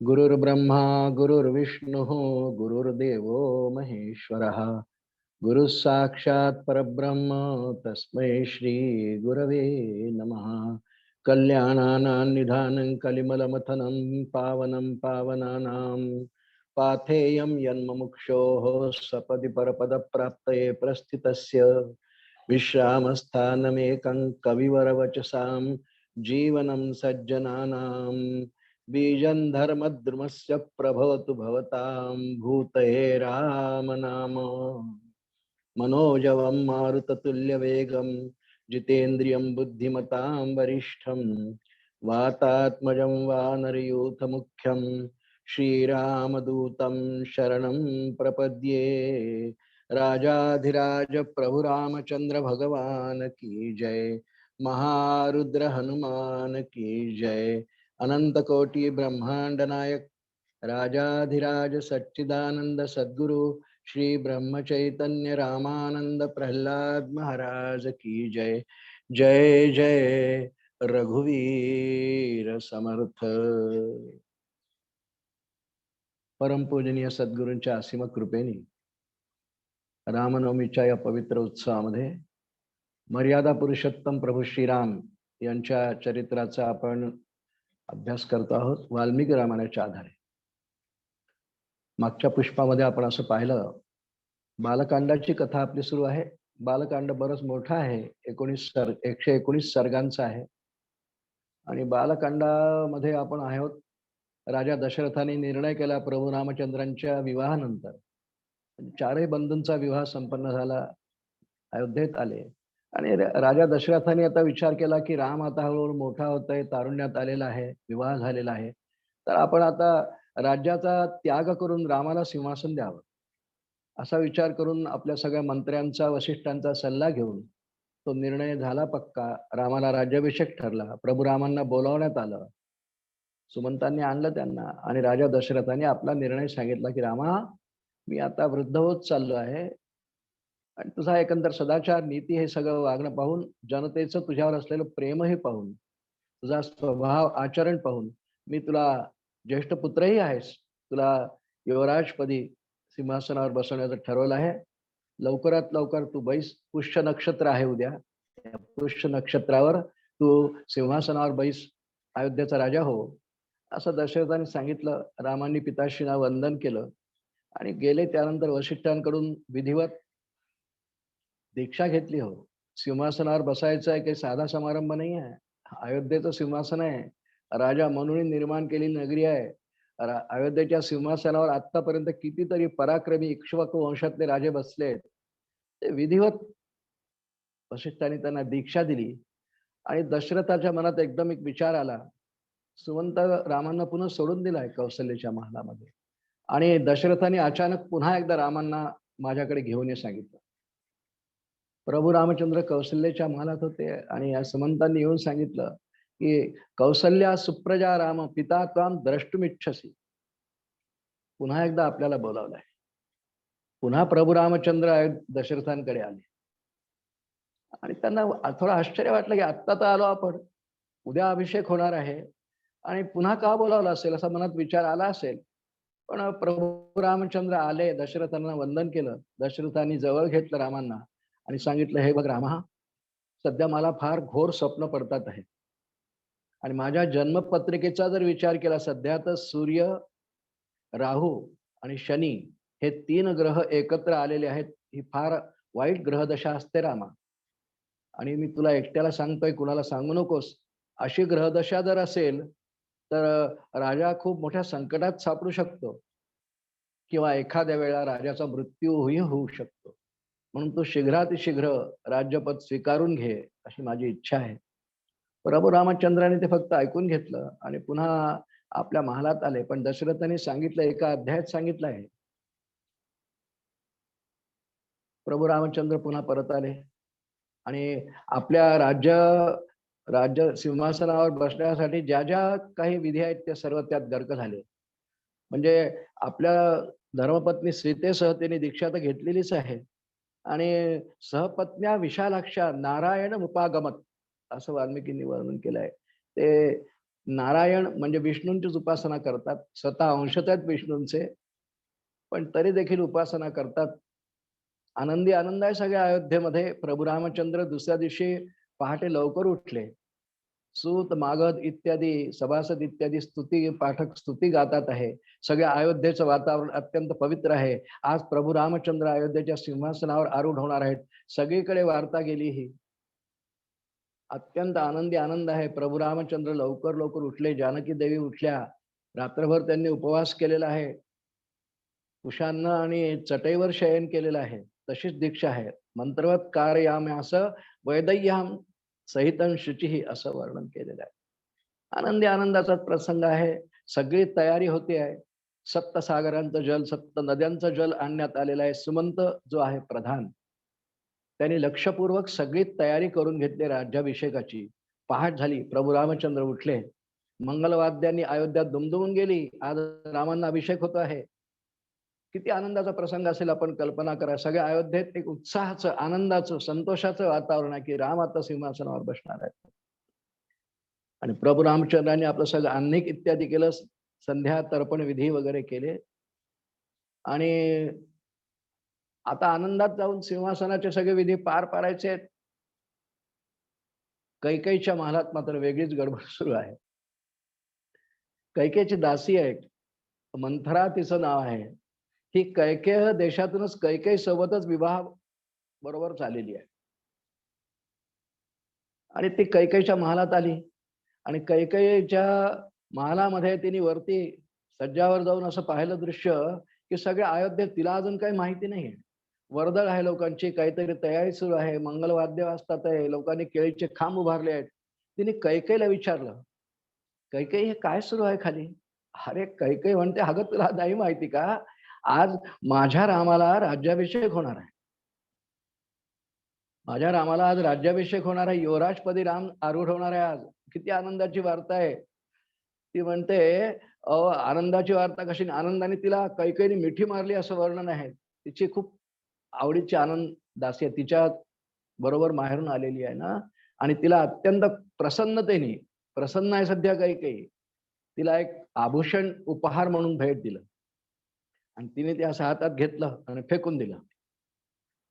गुरुर्ब्रह्मा गुरुर्विष्णुः गुरुर्देवो महेश्वरः गुरुः साक्षात् परब्रह्म तस्मै श्री गुरवे नमः। कल्याणानां निधानं कलिमलमथनं पावनं पावनानां पाथेयं यन्मुमुक्षोः सपदि परपदप्राप्तये प्रस्थितस्य विश्रामस्थानमेकं कविवरवचसां जीवनं सज्जनानां बीजं धर्मद्रुमस्य प्रभवतु भवतां भूतये राम नाम। मनोजवं मारुततुल्यवेगं जितेन्द्रियं बुद्धिमतां वरिष्ठं वातात्मजं वानरयूथमुख्यं श्रीरामदूतं शरणं प्रपद्ये। राजाधिराज प्रभु रामचंद्र भगवान की जय। महारुद्र हनुमान की जय। अनंत कोटि ब्रह्मांड नायक राजाधिराज सच्चिदानंद सद्गुरु श्री ब्रह्म चैतन्य रामानंद प्रहलाद महाराज की जय। जय जय रघुवीर समर्थ। परमपूजनीय सद्गुरूंच्या असीम कृपेने रामनवमीच्या या पवित्र उत्सवामध्ये मर्यादा पुरुषोत्तम प्रभू श्रीराम यांच्या चरित्राचा आपण अभ्यास करतो आहोत वाल्मिकी रामायणाच्या आधारे। मागच्या पुष्पामध्ये आपण असं पाहिलं, बालकांडाची कथा आपली सुरू आहे। बालकांड बरंच मोठं आहे, 119 सर्गांचं आहे आणि बालकांडामध्ये आपण आहोत। राजा दशरथाने निर्णय केला प्रभू रामचंद्रांच्या विवाहानंतर, चारही बंधूंचा विवाह संपन्न झाला, अयोध्येत आले आणि राजा दशरथाने आता विचार केला की राम आता हळूहळू मोठा होत आहे, तारुण्यात आलेला आहे, विवाह झालेला आहे, तर आपण आता राज्याचा त्याग करून रामाला सिंहासन द्यावं असा विचार करून आपल्या सगळ्या मंत्र्यांचा वशिष्ठांचा सल्ला घेऊन तो निर्णय झाला पक्का। रामाला राज्याभिषेक ठरला। प्रभू रामांना बोलावण्यात आलं, सुमंतांनी आणलं त्यांना आणि राजा दशरथाने आपला निर्णय सांगितला की रामा, मी आता वृद्ध होत चाललो आहे आणि तुझा एकंदर सदाचार नीती हे सगळं वागणं पाहून, जनतेचं तुझ्यावर असलेलं प्रेमही पाहून, तुझा स्वभाव आचरण पाहून मी तुला ज्येष्ठ पुत्रही आहेस, तुला युवराजपदी सिंहासनावर बसवण्याचं ठरवलं आहे। लवकरात लवकर तू बैस, पुष्य नक्षत्र आहे उद्या, त्या पुष्य नक्षत्रावर तू सिंहासनावर बैस, अयोध्येचा राजा हो असं दशरथाने सांगितलं। रामांनी पिताश्रींना वंदन केलं आणि गेले। त्यानंतर वशिष्ठांकडून विधिवत दीक्षा घेतली। हो, सिंहासनावर बसायचं आहे, काही साधा समारंभ नाही आहे, अयोध्येचं सिंहासन आहे, राजा म्हणून निर्माण केलेली नगरी आहे। अयोध्येच्या सिंहासनावर आतापर्यंत कितीतरी पराक्रमी इक्ष्वाकू वंशातले राजे बसले, ते विधिवत वशिष्ठांनी त्यांना दीक्षा दिली आणि दशरथाच्या मनात एकदम एक विचार आला, सुमंत रामांना पुन्हा सोडून दिलाय कौशल्याच्या महालामध्ये आणि दशरथाने अचानक पुन्हा एकदा रामांना माझ्याकडे घेऊन ये सांगितलं। प्रभू रामचंद्र कौशल्याच्या महालात होते आणि या सुमंतांनी येऊन सांगितलं की कौसल्या सुप्रजा राम पिता त्वाम द्रष्टुमिच्छसी। पुन्हा एकदा आपल्याला बोलावलंय। पुन्हा प्रभू रामचंद्र दशरथांकडे आले आणि त्यांना थोडं आश्चर्य वाटलं की आत्ता तर आलो आपण, उद्या अभिषेक होणार आहे आणि पुन्हा का बोलावलं असेल असा मनात विचार आला असेल। पण प्रभू रामचंद्र आले, दशरथांना वंदन केलं, दशरथांनी जवळ घेतलं रामांना आणि सांगितलं, हे बघ रामा, सध्या मला फार घोर स्वप्न पडतात आहे आणि माझ्या जन्मपत्रिकेचा जर विचार केला सध्या तर सूर्य, राहू आणि शनी हे 3 ग्रह एकत्र आलेले आहेत। ही फार वाईट ग्रहदशा असते रामा आणि मी तुला एकट्याला सांगतोय, कुणाला सांगू नकोस। अशी ग्रहदशा जर असेल तर राजा खूप मोठ्या संकटात सापडू शकतो किंवा एखाद्या वेळा राजाचा मृत्यूही होऊ शकतो, म्हणून तू शीघ्रातिशीघ्र राज्यपद स्वीकारून घे अशी माझी इच्छा आहे। प्रभू रामचंद्राने ते फक्त ऐकून घेतलं आणि पुन्हा आपल्या महालात आले। पण दशरथाने सांगितलं, एका अध्यायात सांगितलं आहे। प्रभू रामचंद्र पुन्हा परत आले आणि आपल्या राज्य सिंहासनावर बसण्यासाठी ज्या ज्या काही विधी आहेत त्या सर्व त्यात गर्क झाले। म्हणजे आपल्या धर्मपत्नी सीतेसह त्यांनी दीक्षा तर घेतलेलीच आहे आणि सहपत्न्या विशालाक्षा नारायण उपागमत असं वाल्मिकींनी वर्णन केलंय। ते नारायण म्हणजे विष्णूंचीच उपासना करतात, स्वतः अंशत आहेत विष्णूंचे, पण तरी देखील उपासना करतात. आनंदी आनंद आहे सगळ्या अयोध्येमध्ये. प्रभू रामचंद्र दुसऱ्या दिवशी पहाटे लवकर उठले. सूत मागध इत्यादी सभासद इत्यादी स्तुती पाठक स्तुती गातात आहे. सगळ्या अयोध्येचं वातावरण अत्यंत पवित्र आहे. आज प्रभू रामचंद्र अयोध्येच्या सिंहासनावर आरूढ होणार आहेत. सगळीकडे वार्ता गेली ही. अत्यंत आनंदी आनंद आहे. प्रभू रामचंद्र लवकर लवकर उठले. जानकी देवी उठल्या. रात्रभर त्यांनी उपवास केलेला आहे. उशान्न आणि चटईवर शयन केलेलं आहे. तशीच दीक्षा आहे. मंत्रवत कारयाम्यास वैदय्याम सहितं शुचिः असं वर्णन केलेलं आहे. आनंदी आनंदाचा प्रसंग आहे. सगळी तयारी होते आहे. सप्तसागरांचं जल, सप्त नद्यांचं जल आणण्यात आलेलं आहे. सुमंत जो आहे प्रधान, त्यांनी लक्षपूर्वक सगळी तयारी करून घेतली राज्याभिषेकाची. पहाट झाली. प्रभू रामचंद्र उठले. मंगलवाद्यांनी अयोध्यात दुमदुमून गेली. आज रामांना अभिषेक होतो आहे. किती आनंदाचा प्रसंग असेल आपण कल्पना करा. सगळ्या अयोध्येत एक उत्साहाचं, आनंदाचं, संतोषाचं वातावरण आहे की राम आता सिंहासनावर बसणार आहेत. आणि प्रभू रामचंद्रांनी आपलं सगळं अन्निक इत्यादी केलं. संध्या तर्पण विधी वगैरे केले आणि आता आनंदात जाऊन सिंहासनाचे सगळे विधी पार पाडायचे आहेत. कैकेयीच्या महालात मात्र वेगळीच गडबड सुरू आहे. कैकेयीची दासी आहे, मंथरा तिचं नाव आहे. ही कैकेय देशातूनच कैकेयी सोबतच विवाह बरोबर झालेली आहे. आणि ती कैकेयीच्या महालात आली आणि कैकेयीच्या महालामध्ये तिने वरती सज्जावर जाऊन असं पाहिलं दृश्य की सगळ्या अयोध्येत तिला अजून काही माहिती नाहीये. वर्दळ आहे लोकांची, काहीतरी तयारी सुरू आहे, मंगलवाद्य वाजतात आहे, लोकांनी केळीचे खांब उभारले आहेत. तिने कैकेयीला विचारलं, कैकेयी हे काय सुरू आहे खाली? अरे कैकेयी म्हणते, अगं तुला नाही माहिती का, आज माझ्या रामाला राज्याभिषेक होणार आहे. माझ्या रामाला आज राज्याभिषेक होणार आहे. युवराजपदी राम आरूढ होणार आहे आज. किती आनंदाची वार्ता आहे. ती म्हणते, आनंदाची वार्ता कशी? आनंदाने तिला कैकेयीने मिठी मारली असं वर्णन आहे. तिची खूप आवडीची आनंद दासी आहे. तिच्या बरोबर माहेरून आलेली आहे ना, आणि तिला अत्यंत प्रसन्नतेने, प्रसन्न आहे सध्या कैकेयी, तिला एक आभूषण उपहार म्हणून भेट दिलं आणि तिने ते असं हातात घेतलं आणि फेकून दिलं.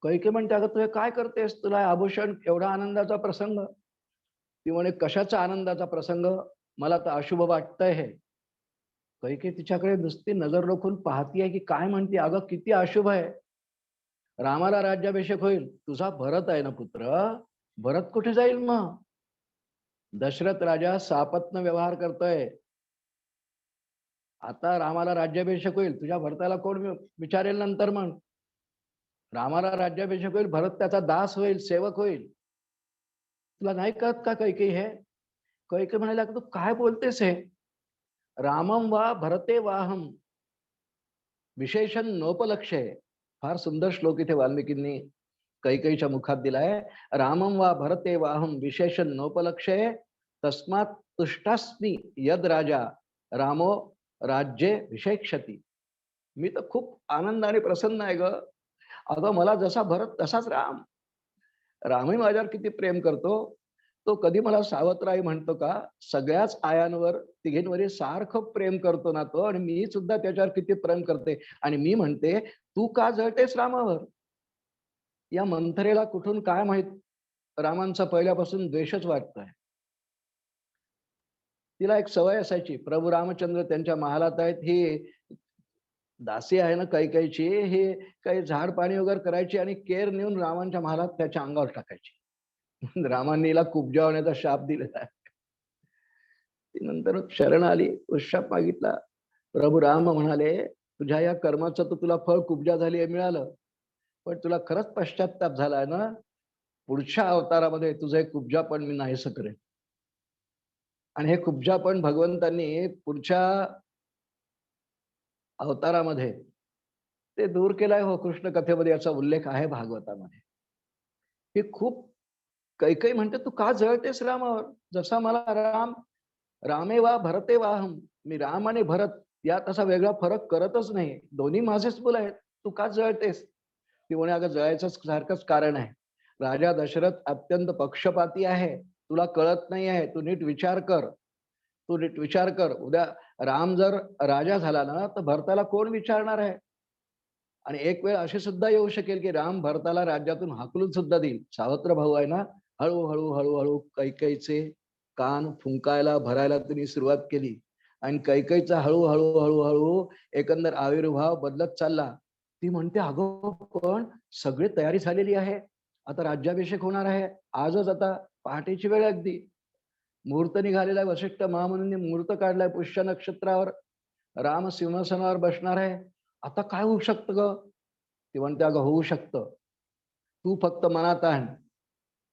कैकेयी म्हणते, अगं तू हे काय करतेस? तुला हे आभूषण, एवढा आनंदाचा प्रसंग? ती म्हणे, कशाचा आनंदाचा प्रसंग? मला तर अशुभ वाटतंय हे. कैकेयी तिच्याकडे नुसती नजर रोखून पाहतीये की काय म्हणते. अगं किती अशुभ आहे. रामाला राज्याभिषेक होईल. तुझा भरत आहे ना पुत्र, भरत कुठे जाईल मग? दशरथ राजा सापत्न व्यवहार करतोय. आता रामाला राज्याभिषेक होईल, तुझ्या भरताला कोण विचारेल नंतर? मग रामाला राज्याभिषेक होईल, भरत त्याचा दास होईल, सेवक होईल. तुला नाही कळत का कैकेयी हे? कैकेयी म्हणाला, तू काय बोलतेस हे? रामम वा भरते वाहम विशेषण नोपलक्ष्य. फार सुंदर श्लोक इथे वाल्मिकींनी कैकेयीच्या मुखात दिलाय. रामम वा भरते वाहम विशेषण नोपलक्ष्य तस्मात तुष्टास्मी यद राजा रामो राज्ये विशेषती. मी तर खूप आनंदाने प्रसन्न आहे ग. अगं मला जसा भरत तसाच राम. रामही माझ्यावर किती प्रेम करतो. तो कधी मला सावत्राई म्हणतो का? सगळ्याच आयांवर, तिघींवरही सारखं प्रेम करतो ना तो, आणि मी सुद्धा त्याच्यावर किती प्रेम करते. आणि मी म्हणते, तू का जळतेस रामावर? या मंथरेला कुठून काय माहित रामांचा पहिल्यापासून द्वेषच वाटतोय. तिला एक सवय असायची, प्रभू रामचंद्र त्यांच्या महालात आहेत, ही दासी आहे ना कैकेयीची, हे काही झाड पाणी वगैरे करायची आणि केर नेऊन रामांच्या महालात त्याच्या अंगावर टाकायची. रामांनी हिला कुब्जावण्याचा शाप दिलेला आहे. ती नंतर शरण आली, उत्शाप मागितला. प्रभू राम म्हणाले, तुझ्या या कर्माचं तर तुला फळ कुब्जा झाली हे मिळालं, पण तुला खरंच पश्चाताप झालाय ना, पुढच्या अवतारामध्ये तुझं एक कुब्जा पण मी नाहीसं करेन. आणि हे कुब्जा पण भगवंतांनी पुढच्या अवतारामध्ये ते दूर केलाय. हो, कृष्ण कथेमध्ये याचा उल्लेख आहे भागवतामध्ये. ही खूप कैकेयी म्हणते, तू का जळतेस रामावर? जसा मला राम, रामे वा भरते वाहम, मी राम आणि भरत यात असा वेगळा फरक करतच नाही. दोन्ही माझेच मुलं आहेत. तू का जळतेस? ती म्हणे, अगं जळायचं सारखंच कारण आहे. राजा दशरथ अत्यंत पक्षपाती आहे. तुला कळत नाही आहे. तू नीट विचार कर. तू नीट विचार कर, उद्या राम जर राजा झाला ना तर भरताला कोण विचारणार आहे? आणि एक वेळ अशी सुद्धा येऊ शकेल की राम भरताला राज्यातून हाकलून सुद्धा देईल. सावत्र भाऊ आहे ना, हळूहळू हळूहळू कैकेयीचे कान फुंकायला भरायला त्यांनी सुरुवात केली आणि कैकेयीचा हळूहळू हळूहळू एकंदर आविर्भाव बदलत चालला. ती म्हणते, अगं पण सगळी तयारी झालेली आहे, आता राज्याभिषेक होणार आहे, आजच आता पहाटेची वेळ अगदी. मुहूर्त निघालेला आहे, वसिष्ठ महामुनींनी मुहूर्त काढलाय, पुष्य नक्षत्रावर राम सिंहासनावर बसणार आहे. आता काय होऊ शकतं ग? ती म्हणते, अगं होऊ शकतं, तू फक्त मनात आण.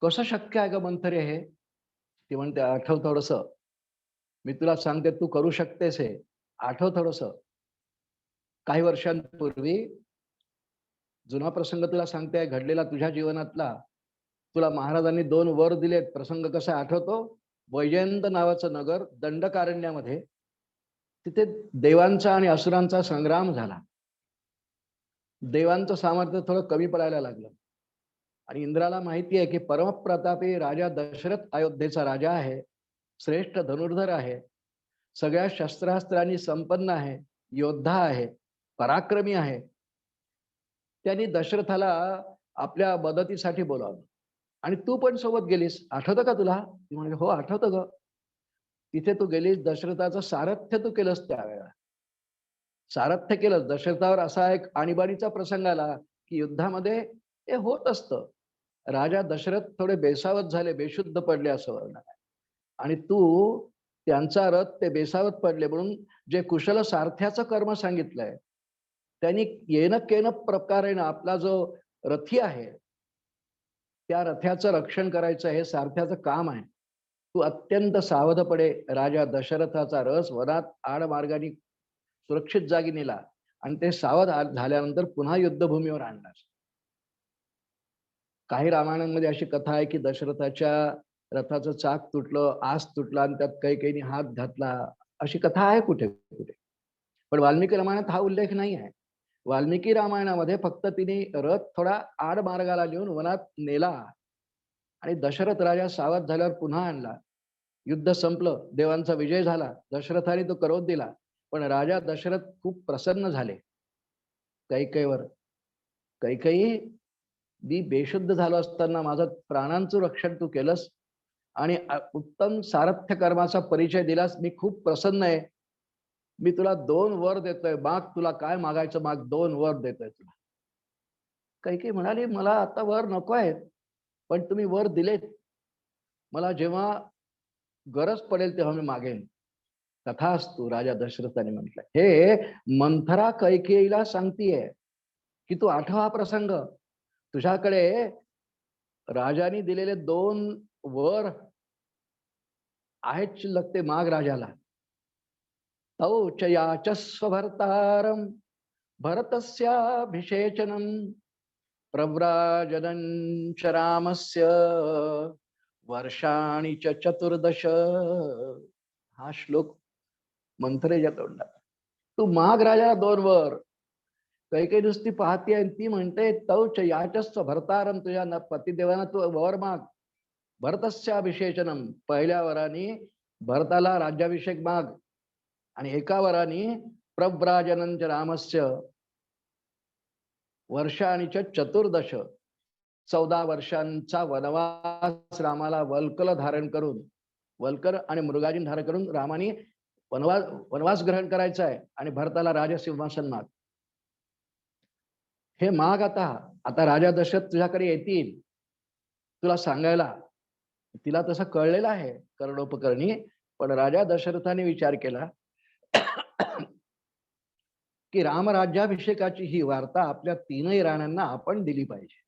कसं शक्य आहे ग मंथरे हे? ती म्हणते, आठव थोडस, मी तुला सांगते तू करू शकतेस हे, आठव थोडस. काही वर्षांपूर्वी जुना प्रसंग तुला सांगते, घडलेला तुझ्या जीवनातला. तुला महाराजांनी 2 वर दिलेत. प्रसंग कसा आठवतो? वैजयंत नावाचं नगर, दंडकारण्यामध्ये, तिथे देवांचा आणि असुरांचा संग्राम झाला. देवांचं सामर्थ्य थोडं कमी पडायला लागलं आणि इंद्राला माहिती आहे की परमप्रतापी राजा दशरथ अयोध्येचा राजा आहे, श्रेष्ठ धनुर्धर आहे, सगळ्या शस्त्रास्त्रांनी संपन्न आहे, योद्धा आहे, पराक्रमी आहे. त्यांनी दशरथाला आपल्या मदतीसाठी बोलावलं आणि तू पण सोबत गेलीस, आठवतं का तुला? ती म्हणजे हो आठवतं ग. तिथे तू गेलीस, दशरथाचं सारथ्य तू केलंस त्यावेळेला. सारथ्य केलं. दशरथावर असा एक आणीबाणीचा प्रसंग आला की युद्धामध्ये हे होत असतं. राजा दशरथ थोडे बेसावत झाले, बेशुद्ध पडले असं वर्णन आहे. आणि तू त्यांचा रथ ते बेसावत पडले म्हणून जे कुशल सारथ्याचं कर्म सांगितलंय, त्यांनी येन केन प्रकारे आपला जो रथी आहे, त्या रथ्याचं रक्षण करायचं हे सारथ्याचं काम आहे. तू अत्यंत सावधपणे राजा दशरथाचा रस वनात आडमार्गाने सुरक्षित जागी नेला आणि ते सावध झाल्यानंतर पुन्हा युद्धभूमीवर आणला. काही रामायणांमध्ये अशी कथा आहे की दशरथाच्या रथाचं चाक तुटलं, आस तुटला आणि त्यात कैकेयीने हात घातला, अशी कथा आहे कुठे कुठे. पण वाल्मिकी रामायणात हा उल्लेख नाही आहे. वाल्मिकी रामायणामध्ये फक्त तिने रथ थोडा आडमार्गाला नेऊन वनात नेला आणि दशरथ राजा सावध झाल्यावर पुन्हा आणला. युद्ध संपलं, देवांचा विजय झाला, दशरथाने तो करोध दिला. पण राजा दशरथ खूप प्रसन्न झाले कैकेयीवर. कैकेयी, मी बेशुद्ध झालो असताना माझं प्राणांचं रक्षण तू केलंस आणि उत्तम सारथ्य कर्माचा परिचय दिलास, मी खूप प्रसन्न आहे. मी तुला 2 वर देतोय, माग, तुला काय मागायचं माग, 2 वर देतोय तुला. कैकेयी म्हणाली, मला आता वर नको आहेत, पण तुम्ही वर दिलेत, मला जेव्हा गरज पडेल तेव्हा मी मागेन. तथास्तु, राजा दशरथाने म्हटलं. हे मंथरा कैकेयीला सांगतीये की तू आठव हा प्रसंग. तुझ्याकडे राजाने दिलेले 2 वर आहेत शिल्लक, ते माग राजाला. तौ च याचस्व भर्तारं भरतस्याभिषेचनं प्रव्राजनं च रामस्य वर्षाणि च 14. हा श्लोक मंथरेच्या तोंडात. तू माग राजा 2 वर. कैकेयी नुसती पाहते आणि ती म्हणते, तौच याचस्व भरतारम, तुझ्या पतिदेवांना तू वर माग. भरतस्य अभिषेचनम, पहिल्या वराने भरताला राज्याभिषेक माग आणि एका वराने प्रव्राजनंच रामस्य वर्षाणि च 14. 14 वर्षांचा वनवास रामाला वल्कल धारण करून, वल्कर आणि मृगाजीन धारण करून रामाने वनवास ग्रहण करायचा आहे आणि भरताला राजसिंहासन माग. हे माग आता. आता राजा दशरथ तुझ्याकडे येतील तुला सांगायला. तिला तसं कळलेलं आहे कर्णोपकरणी, पण राजा दशरथाने विचार केला की रामराज्याभिषेकाची ही वार्ता आपल्या 3ही राण्यांना आपण दिली पाहिजे.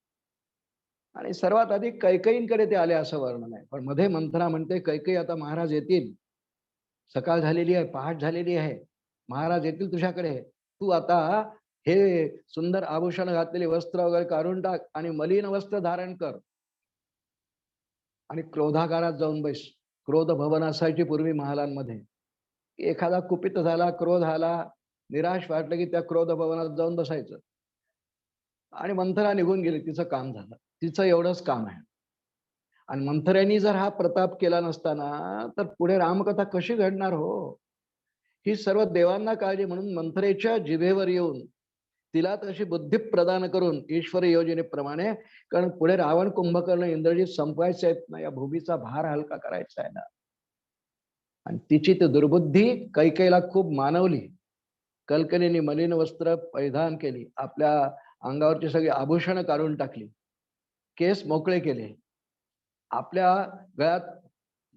आणि सर्वात आधी कैकेयींकडे ते आले असं वर्णन आहे. पण मध्ये मंथरा म्हणते, कैकेयी आता महाराज येतील, सकाळ झालेली आहे, पहाट झालेली आहे, महाराज येतील तुझ्याकडे, तू आता हे सुंदर आभूषण घातलेले वस्त्र वगैरे काढून टाक आणि मलिन वस्त्र धारण कर आणि क्रोधागारात जाऊन बैस. क्रोध भवन असायची पूर्वी महालांमध्ये. एखादा कुपित झाला, क्रोध आला, निराश वाटलं की त्या क्रोध भवनात जाऊन बसायचं. आणि मंथरा निघून गेली, तिचं काम झालं, तिचं एवढंच काम आहे. आणि मंथऱ्यांनी जर हा प्रताप केला नसताना तर पुढे रामकथा कशी घडणार हो? ही सर्व देवांना काळजी म्हणून मंथरेच्या जिभेवर येऊन तिला तशी बुद्धी प्रदान करून ईश्वरी योजनेप्रमाणे, कारण पुढे रावण कुंभकर्ण इंद्रजित संपवायचे आहेत ना, या भूमीचा भार हलका करायचा आहे ना. आणि तिची ती दुर्बुद्धी कैकेयीला खूप मानवली. कल्कनीने मलिन वस्त्र परिधान केली, आपल्या अंगावरची सगळी आभूषणं काढून टाकली, केस मोकळे केले, आपल्या गळ्यात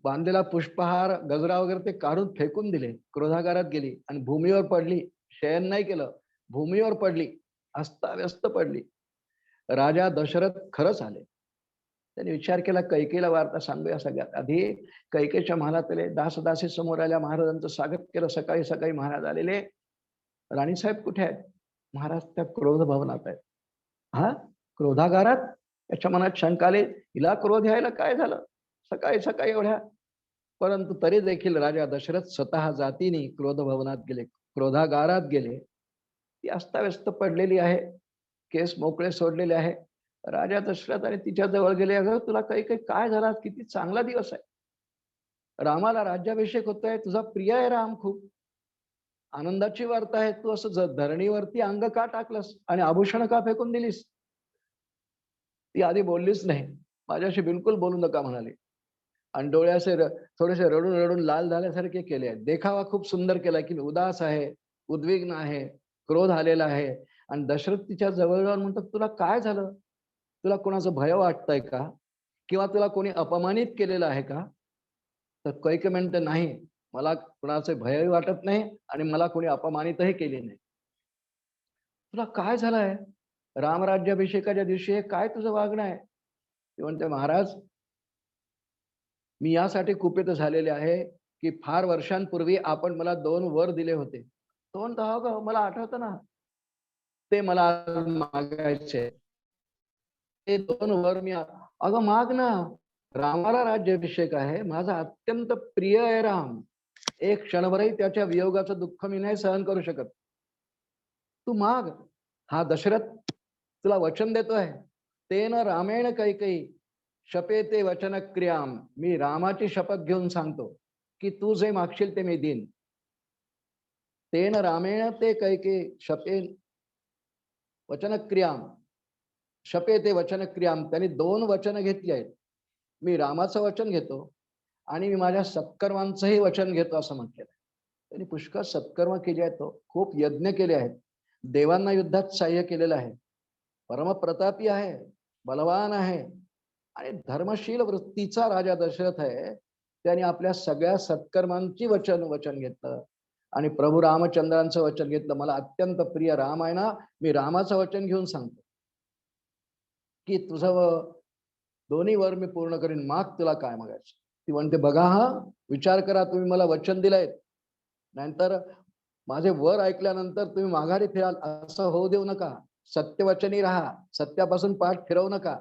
बांधलेला पुष्पहार गजरा वगैरे ते काढून फेकून दिले, क्रोधागारात गेली आणि भूमीवर पडली. शयन नाही केलं, भूमीवर पडली, अस्ताव्यस्त पडली. राजा दशरथ खरंच आले. त्यांनी विचार केला कैकेयीला वार्ता सांगूया. सगळ्यात आधी कैकेयीच्या महालात आले, दासदासी समोर आल्या, महाराजांचं स्वागत केलं. सकाळी सकाळी महाराज आलेले. राणीसाहेब कुठे आहेत? महाराज त्या क्रोध भवनात आहेत. हा, क्रोधागारात? त्याच्या मनात शंका आली, हिला क्रोध यायला काय झालं सकाळी सकाळी एवढ्या? परंतु तरी देखील राजा दशरथ स्वतः जातीने क्रोध भवनात गेले, क्रोधागारात गेले. ती अस्ताव्यस्त पडलेली आहे, केस मोकळे सोडलेले आहे. राजा दशरथ आणि तिच्या जवळ गेले, अगं तुला काही काही काय झाला? किती चांगला दिवस आहे, रामाला राज्याभिषेक होतोय, तुझा प्रिय आहे राम, खूप आनंदाची वार्ता आहे, तू असं धरणीवरती अंग का टाकलंस आणि आभूषण का फेकून दिलीस? ती आधी बोललीच नाही, माझ्याशी बिलकुल बोलू नका म्हणाली. आणि डोळे असे थोडेसे रडून रडून लाल झाल्यासारखे केले आहेत. देखावा खूप सुंदर केला की मी उदास आहे, उद्विग्न आहे, क्रोध आलेला आहे. आणि दशरथ तिच्या जवळ जाऊन म्हणतात, तुला काय झालं? तुला कोणाचं भय वाटतंय का? किंवा तुला कोणी अपमानित केलेलं आहे का? तर कैकेयी म्हणते, नाही, मला कुणाचे भयही वाटत नाही आणि मला कोणी अपमानितही केले नाही. तुला काय झालंय? रामराज्याभिषेकाच्या दिवशी हे काय तुझं वागणं आहे? ती म्हणते, महाराज मी यासाठी कुपित झालेले आहे की फार वर्षांपूर्वी आपण मला 2 वर दिले होते. 2 का मला आठवतं ना, ते मला मागायचे. ते 2 वर मी अगं माग ना, रामाला राज्याभिषेक आहे, माझा अत्यंत प्रिय आहे राम, एक क्षणभरही त्याच्या वियोगाचं दुःख मी नाही सहन करू शकत, तू माग. हा दशरथ तुला वचन देतोय, तेन रामेण कैकेयी शपेते वचन क्रियाम, मी रामाची शपथ घेऊन सांगतो की तू जे मागशील ते मी देईन. तेन रामेण ते कैकेयी शपेन वचन क्रियाम, शपेते वचन क्रियाम, त्यांनी 2 वचन घेतली आहेत. मी रामाचं वचन घेतो आणि मी माझ्या सत्कर्मांचंही वचन घेतो असं म्हटलेलं आहे. त्यांनी पुष्कळ सत्कर्म केले आहेत, तो खूप यज्ञ केले आहेत, देवांना युद्धात सहाय्य केलेलं आहे, परमप्रतापी आहे, बलवान आहे आणि धर्मशील वृत्तीचा राजा दशरथ आहे. त्याने आपल्या सगळ्या सत्कर्मांची वचन घेतलं आणि प्रभू रामचंद्रांचं वचन घेतलं. मला अत्यंत प्रिय राम आहे ना, मी रामाचं वचन घेऊन सांगतो की तुझं दोन्ही वर मी पूर्ण करीन, माग तुला काय मागायचं. ती म्हणते, बघा हा, विचार करा, तुम्ही मला वचन दिलंय, नंतर माझे वर ऐकल्यानंतर तुम्ही माघारी फिराल असं होऊ देऊ नका. सत्यवचनी राहा, सत्यापासून पाठ फिरवू नका.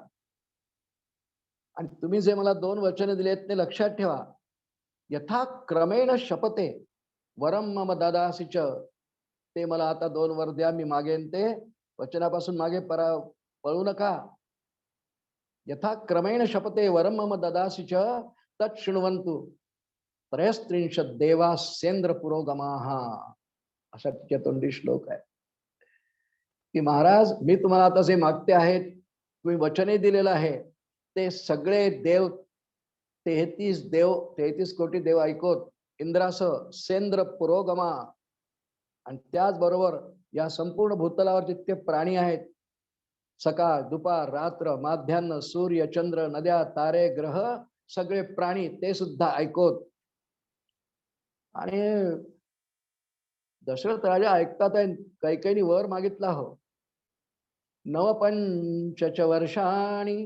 आणि तुम्ही जे मला 2 वचन दिलेत ते लक्षात ठेवा. यथा क्रमेण शपते वरम मम ददासीच, ते मला आता 2 वर द्या, मी मागेन ते, वचनापासून मागे पळू नका. यथा क्रमेण शपते वरम मम ददासीच तत् शृण्वन्तु त्रयस्त्रिंशत् देवा सेंद्र पुरोगमाः, असा तिच्या तोंडी श्लोक आहे की महाराज मी तुम्हाला आता जे मागते आहेत, तुम्ही वचनही दिलेलं आहे, ते सगळे देव 33 कोटी देव ऐकवत इंद्रासह सेंद्र पुरोगमा, आणि त्याचबरोबर या संपूर्ण भूतलावर जितके प्राणी आहेत, सकाळ दुपार रात्र माध्यान्ह सूर्य चंद्र नद्या तारे ग्रह सगळे प्राणी ते सुद्धा ऐकवत. आणि दशरथ राजा ऐकतात आहे. कैकेयीने वर मागितला हो, नवपंचच वर्षाणि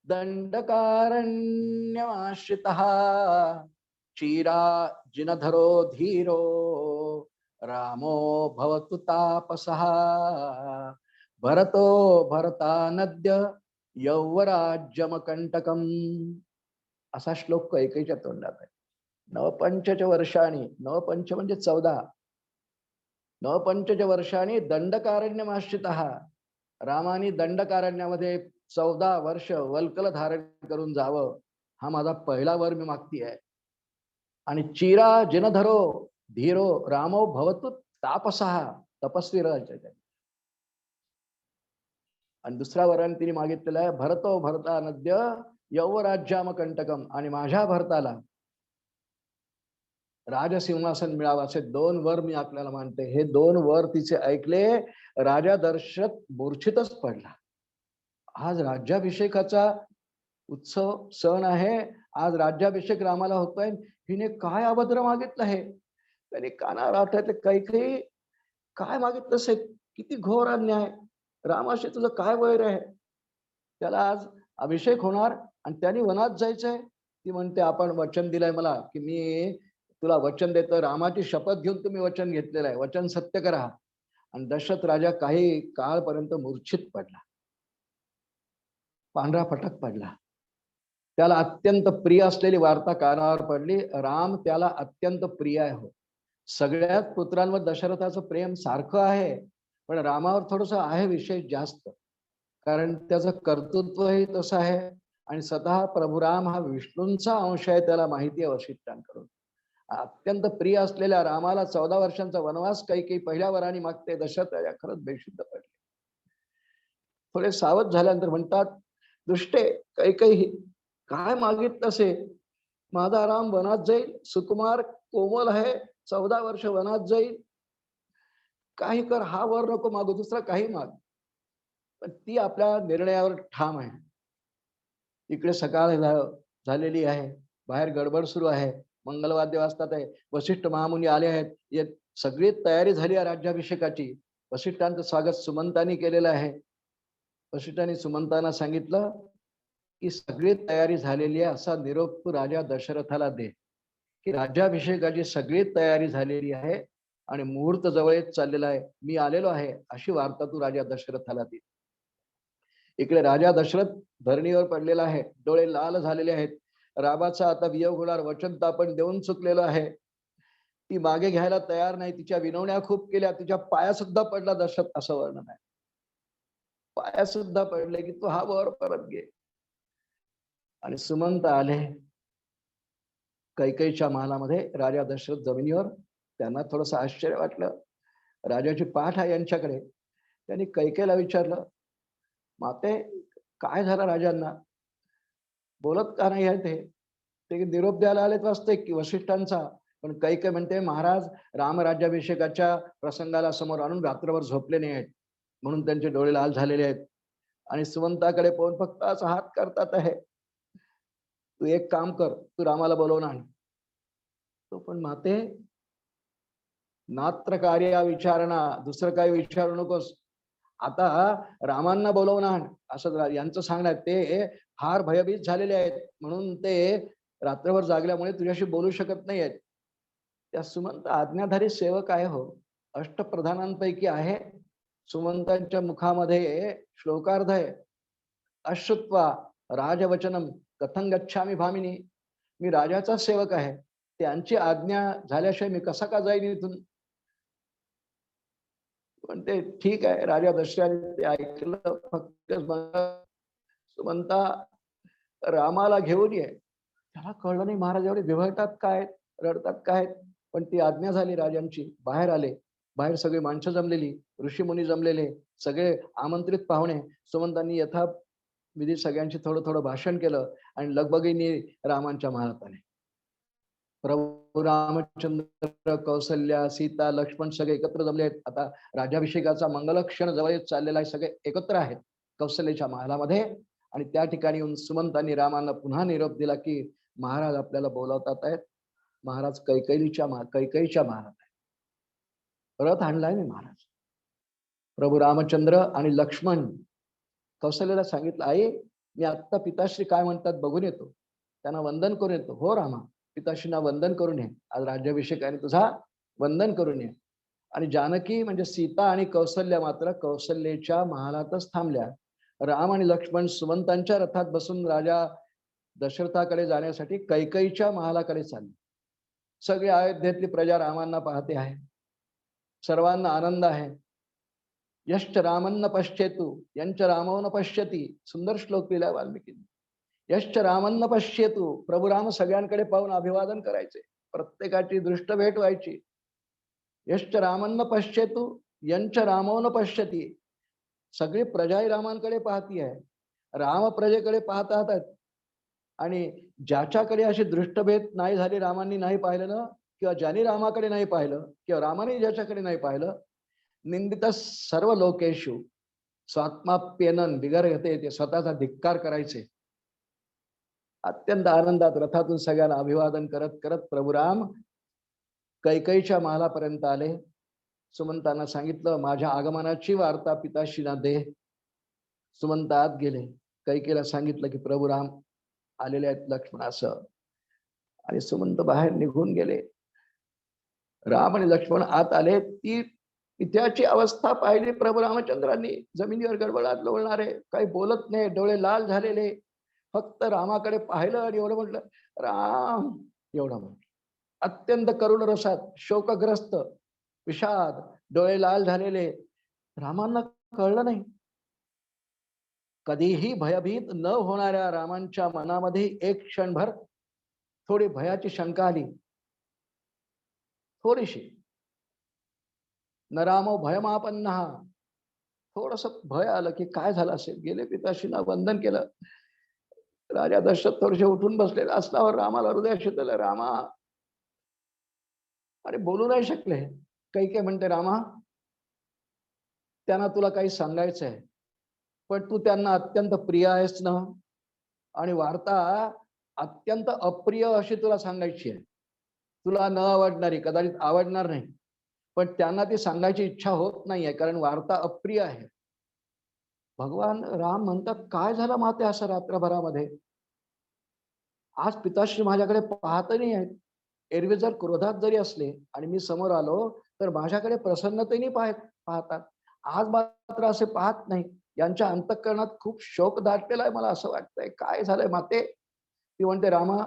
दंडकारण्यमाश्रितः चिराजिनधरो धीरो रामो भवतु तापसः भरतो भरतानद्य यौवराज्यमकंटकम्, असा श्लोक कैकेयीच्या तोंडात आहे. नवपंचच वर्षांनी, नवपंच म्हणजे 14, नवपंचच वर्षांनी दंडकारण्यमाश्रितः, रामाने दंडकारण्यामध्ये 14 वर्ष वल्कल धारण करून जावं, हा माझा पहिला वर मी मागती आहे. आणि चिरा जिनधरो धीरो रामो भवतु तापसहा, तपस्वी राहायचं. आणि दुसऱ्या वराने तिने मागितलेलं आहे, भरतो भरता नद्य यौवराज्याम कंटकम, आणि माझ्या भरताला राजसिंहासन मिळावं, असे 2 वर मी आपल्याला मानते. हे 2 वर तिचे ऐकले, राजा दशरथ मूर्छितच पडला. आज राज्याभिषेकाचा उत्सव सण आहे, आज राज्याभिषेक रामाला होतोय, हिने काय अभद्र मागितलं आहे. त्याने कानावर आठवते, कैकेयी काय मागितलंस, किती घोर अन्याय, रामाशी तुझं काय वैर आहे. त्याला आज अभिषेक होणार आणि त्यांनी वनात जायचंय. ती म्हणते, आपण वचन दिलंय मला की मी तुला वचन देतो, रामाची शपथ घेऊन तुम्ही वचन घेतलेलं आहे, वचन सत्य करा. आणि दशरथ राजा काही काळपर्यंत मूर्छित पडला, पांढरा फटक पडला. त्याला अत्यंत प्रिय असलेली वार्ता कानावर पडली, राम त्याला अत्यंत प्रिय आहे. हो, सगळ्यात पुत्रांवर दशरथाचं प्रेम सारखं आहे, पण रामावर थोडस आहे विशेष जास्त, कारण त्याचं कर्तृत्वही तसं आहे. आणि स्वतः प्रभुराम हा विष्णूंचा अंश आहे, त्याला माहिती आहे वशिष्ठांकडून. अत्यंत प्रिय असलेल्या रामाला 14 वर्षांचा वनवास काही पहिल्या वराने मागते. दशरथ राजा खरंच बेशुद्ध पडले. थोडे सावध झाल्यानंतर म्हणतात, दुष्टे कैकेयी काय मागितलं असे, माझा राम वनात जाईल, सुकुमार कोमल आहे, 14 वर्ष वनात जाईल, काही कर, हा वर नको मागू, दुसरा काही माग. पण ती आपल्या निर्णयावर ठाम आहे. इकडे सकाळ झालेली आहे, बाहेर गडबड सुरू आहे, मंगलवाद्य वाजतात आहे, वशिष्ठ महामुनी आले आहेत, सगळी तयारी झाली आहे राज्याभिषेकाची. वशिष्ठांचं स्वागत सुमंतांनी केलेलं आहे. वशिष्ठांनी सुमंतांना सांगितलं की सगळी तयारी झालेली आहे, असा निरोप तू राजा दशरथाला दे की राज्याभिषेकाची सगळी तयारी झालेली आहे आणि मुहूर्त जवळ येत चाललेला आहे, मी आलेलो आहे, अशी वार्ता तू राजा दशरथाला दे. इकडे राजा दशरथ धरणीवर पडलेला आहे, डोळे लाल झालेले आहेत. रामाचा आता वियोग होणार, वचन तर आपण देऊन चुकलेलो आहे. ती मागे घ्यायला तयार नाही, तिच्या विनवण्या खूप केल्या, तिच्या पाया सुद्धा पडला दशरथ, असं वर्णन आहे. पाया सुद्धा पडले की तू हा वर परत घे. आणि सुमंत आले कैकेयीच्या महालामध्ये. राजा दशरथ जमिनीवर, त्यांना थोडंसं आश्चर्य वाटलं. राजाची पाठ आहे यांच्याकडे. त्यांनी कैकेयीला विचारलं, माते काय झालं, राजांना बोलत का नाही आहे ते निरोप द्यायला आलेत वाचते की वशिष्ठांचा. पण कैकेयी म्हणते, महाराज रामराज्याभिषेकाच्या प्रसंगाला समोर आणून रात्रभर झोपले नाही आहेत, म्हणून त्यांचे डोळे लाल झालेले आहेत. आणि सुमंताकडे पाहून फक्त असा हात करतात आहे, तू एक काम कर, तू रामाला बोलवून आण. तो पण माते नात्र कार्य विचारणा, दुसरं काही विचारू नकोस, आता रामांना बोलवून आण, असं यांचं सांगण्यात. ते फार भयभीत झालेले आहेत, म्हणून ते रात्रभर जागल्यामुळे तुझ्याशी बोलू शकत नाही आहेत. त्या सुमंत आज्ञाधारी सेवक आहे हो, अष्टप्रधानांपैकी आहे. सुमंतांच्या मुखामध्ये श्लोकार्ध आहे, अश्रुत्वा राजवचनम कथं गच्छामि भामिनी. मी राजाचा सेवक आहे, त्यांची आज्ञा झाल्याशिवाय मी कसा का जाईन इथून. पण ते ठीक आहे, राजा दशरथाने ते ऐकलं. फक्त सुमंता रामाला घेऊन ये. त्याला कळलं नाही महाराज एवढे विव्हळतात काय, रडतात काय. पण ती आज्ञा झाली राजांची. बाहेर आले, बाहेर सगळी माणसं जमलेली, ऋषीमुनी जमलेले, सगळे आमंत्रित पाहुणे. सुमंतांनी यथा विधी सगळ्यांची थोडं थोडं भाषण केलं आणि लगबगीने रामांच्या महालात आले. प्रभू रामचंद्र, कौसल्या, सीता, लक्ष्मण सगळे एकत्र जमले आहेत. आता राज्याभिषेकाचा मंगल क्षण जवळ येत चाललेला आहे, सगळे एकत्र आहेत कौशल्याच्या महालामध्ये. आणि त्या ठिकाणी येऊन सुमंतांनी रामांना पुन्हा निरोप दिला की महाराज आपल्याला बोलावतात आहेत. महाराज कैकेयीच्या महालात आहे, रथ आणलाय मी महाराज. प्रभू रामचंद्र आणि लक्ष्मण कौशल्याला सांगितलं, आई मी आत्ता पिताश्री काय म्हणतात बघून येतो, त्यांना वंदन करून येतो. हो रामा, पिताश्रींना वंदन करून ये, आज राज्याभिषेक आहे तुझा, वंदन करून ये. आणि जानकी म्हणजे सीता आणि कौशल्या मात्र कौशल्याच्या महालातच थांबल्या. राम आणि लक्ष्मण सुमंतांच्या रथात बसून राजा दशरथाकडे जाण्यासाठी कैकेयीच्या महालाकडे चालले. सगळी अयोध्येतली प्रजा रामांना पाहते आहे, सर्वांना आनंद आहे. यश्च रामन्न पश्येतु यंच रामो न पश्यती. सुंदर श्लोक लिहिला वाल्मिकींनी. यश्च रामन्न पश्येतु, प्रभू राम सगळ्यांकडे पाहून अभिवादन करायचे, प्रत्येकाची दृष्ट भेट व्हायची. यश्च रामन्न पश्येतु यंच रामो न पश्यती. सगळी प्रजाही रामांकडे पाहती आहे, राम प्रजेकडे पाहतात. आणि ज्याच्याकडे अशी दृष्टभेद नाही झाली, रामांनी नाही पाहिलं ना, किंवा ज्यांनी रामाकडे नाही पाहिलं किंवा रामाने ज्याच्याकडे नाही पाहिलं, निंदित सर्व लोकेशु स्वात्माप्यनन बिगरते, ते स्वतःचा धिक्कार करायचे. अत्यंत आनंदात रथातून सगळ्यांना अभिवादन करत करत प्रभू राम कैकईच्या महालापर्यंत आले. सुमंतांना सांगितलं, माझ्या आगमनाची वार्ता पिताश्रीना दे. सुमंत आत गेले. कैकेला सांगितलं की प्रभू राम आलेले आहेत लक्ष्मणासह. आणि सुमंत बाहेर निघून गेले. राम आणि लक्ष्मण आत आले. ती पित्याची अवस्था पाहिली प्रभू रामचंद्रांनी. जमिनीवर गडबडात लोळणारे, काही बोलत नाही, डोळे लाल झालेले. फक्त रामाकडे पाहिलं आणि एवढं म्हटलं, राम, एवढं म्हटलं. अत्यंत करुण रसात, शोकग्रस्त, विषाद, डोळे लाल झालेले. रामांना कळलं नाही. कधीही भयभीत न होणाऱ्या रामांच्या मनामध्ये एक क्षणभर थोडी भयाची शंका आली, थोडीशी. न रामो भयमापन्ना, थोडस भय आलं की काय झालं असेल. गेले पिताश्रींना वंदन केलं. राजा दशरथ थोडेसे उठून बसलेले असल्यावर रामाला हृदय शितलं. रामा, अरे बोलू नाही शकले. कैके म्हणते, रामा, त्यांना तुला काही सांगायचं आहे, पण तू त्यांना अत्यंत प्रिय आहेस ना, आणि वार्ता अत्यंत अप्रिय अशी तुला सांगायची आहे. तुला न आवडणारी, कदाचित आवडणार नाही, पण त्यांना ती सांगायची इच्छा होत नाहीये, कारण वार्ता अप्रिय आहे. भगवान राम म्हणतात, काय झालं माते असं रात्रभरामध्ये? आज पिताश्री माझ्याकडे पाहत नाही आहेत. एरवी जर क्रोधात जरी असले आणि मी समोर आलो तर माझ्याकडे प्रसन्नतेने पाहतात. आज मात्र असे पाहत नाही. यांच्या अंतःकरणात खूप शोक दाटलेला आहे, मला असं वाटतंय. काय झालंय माते? ती म्हणते, रामा,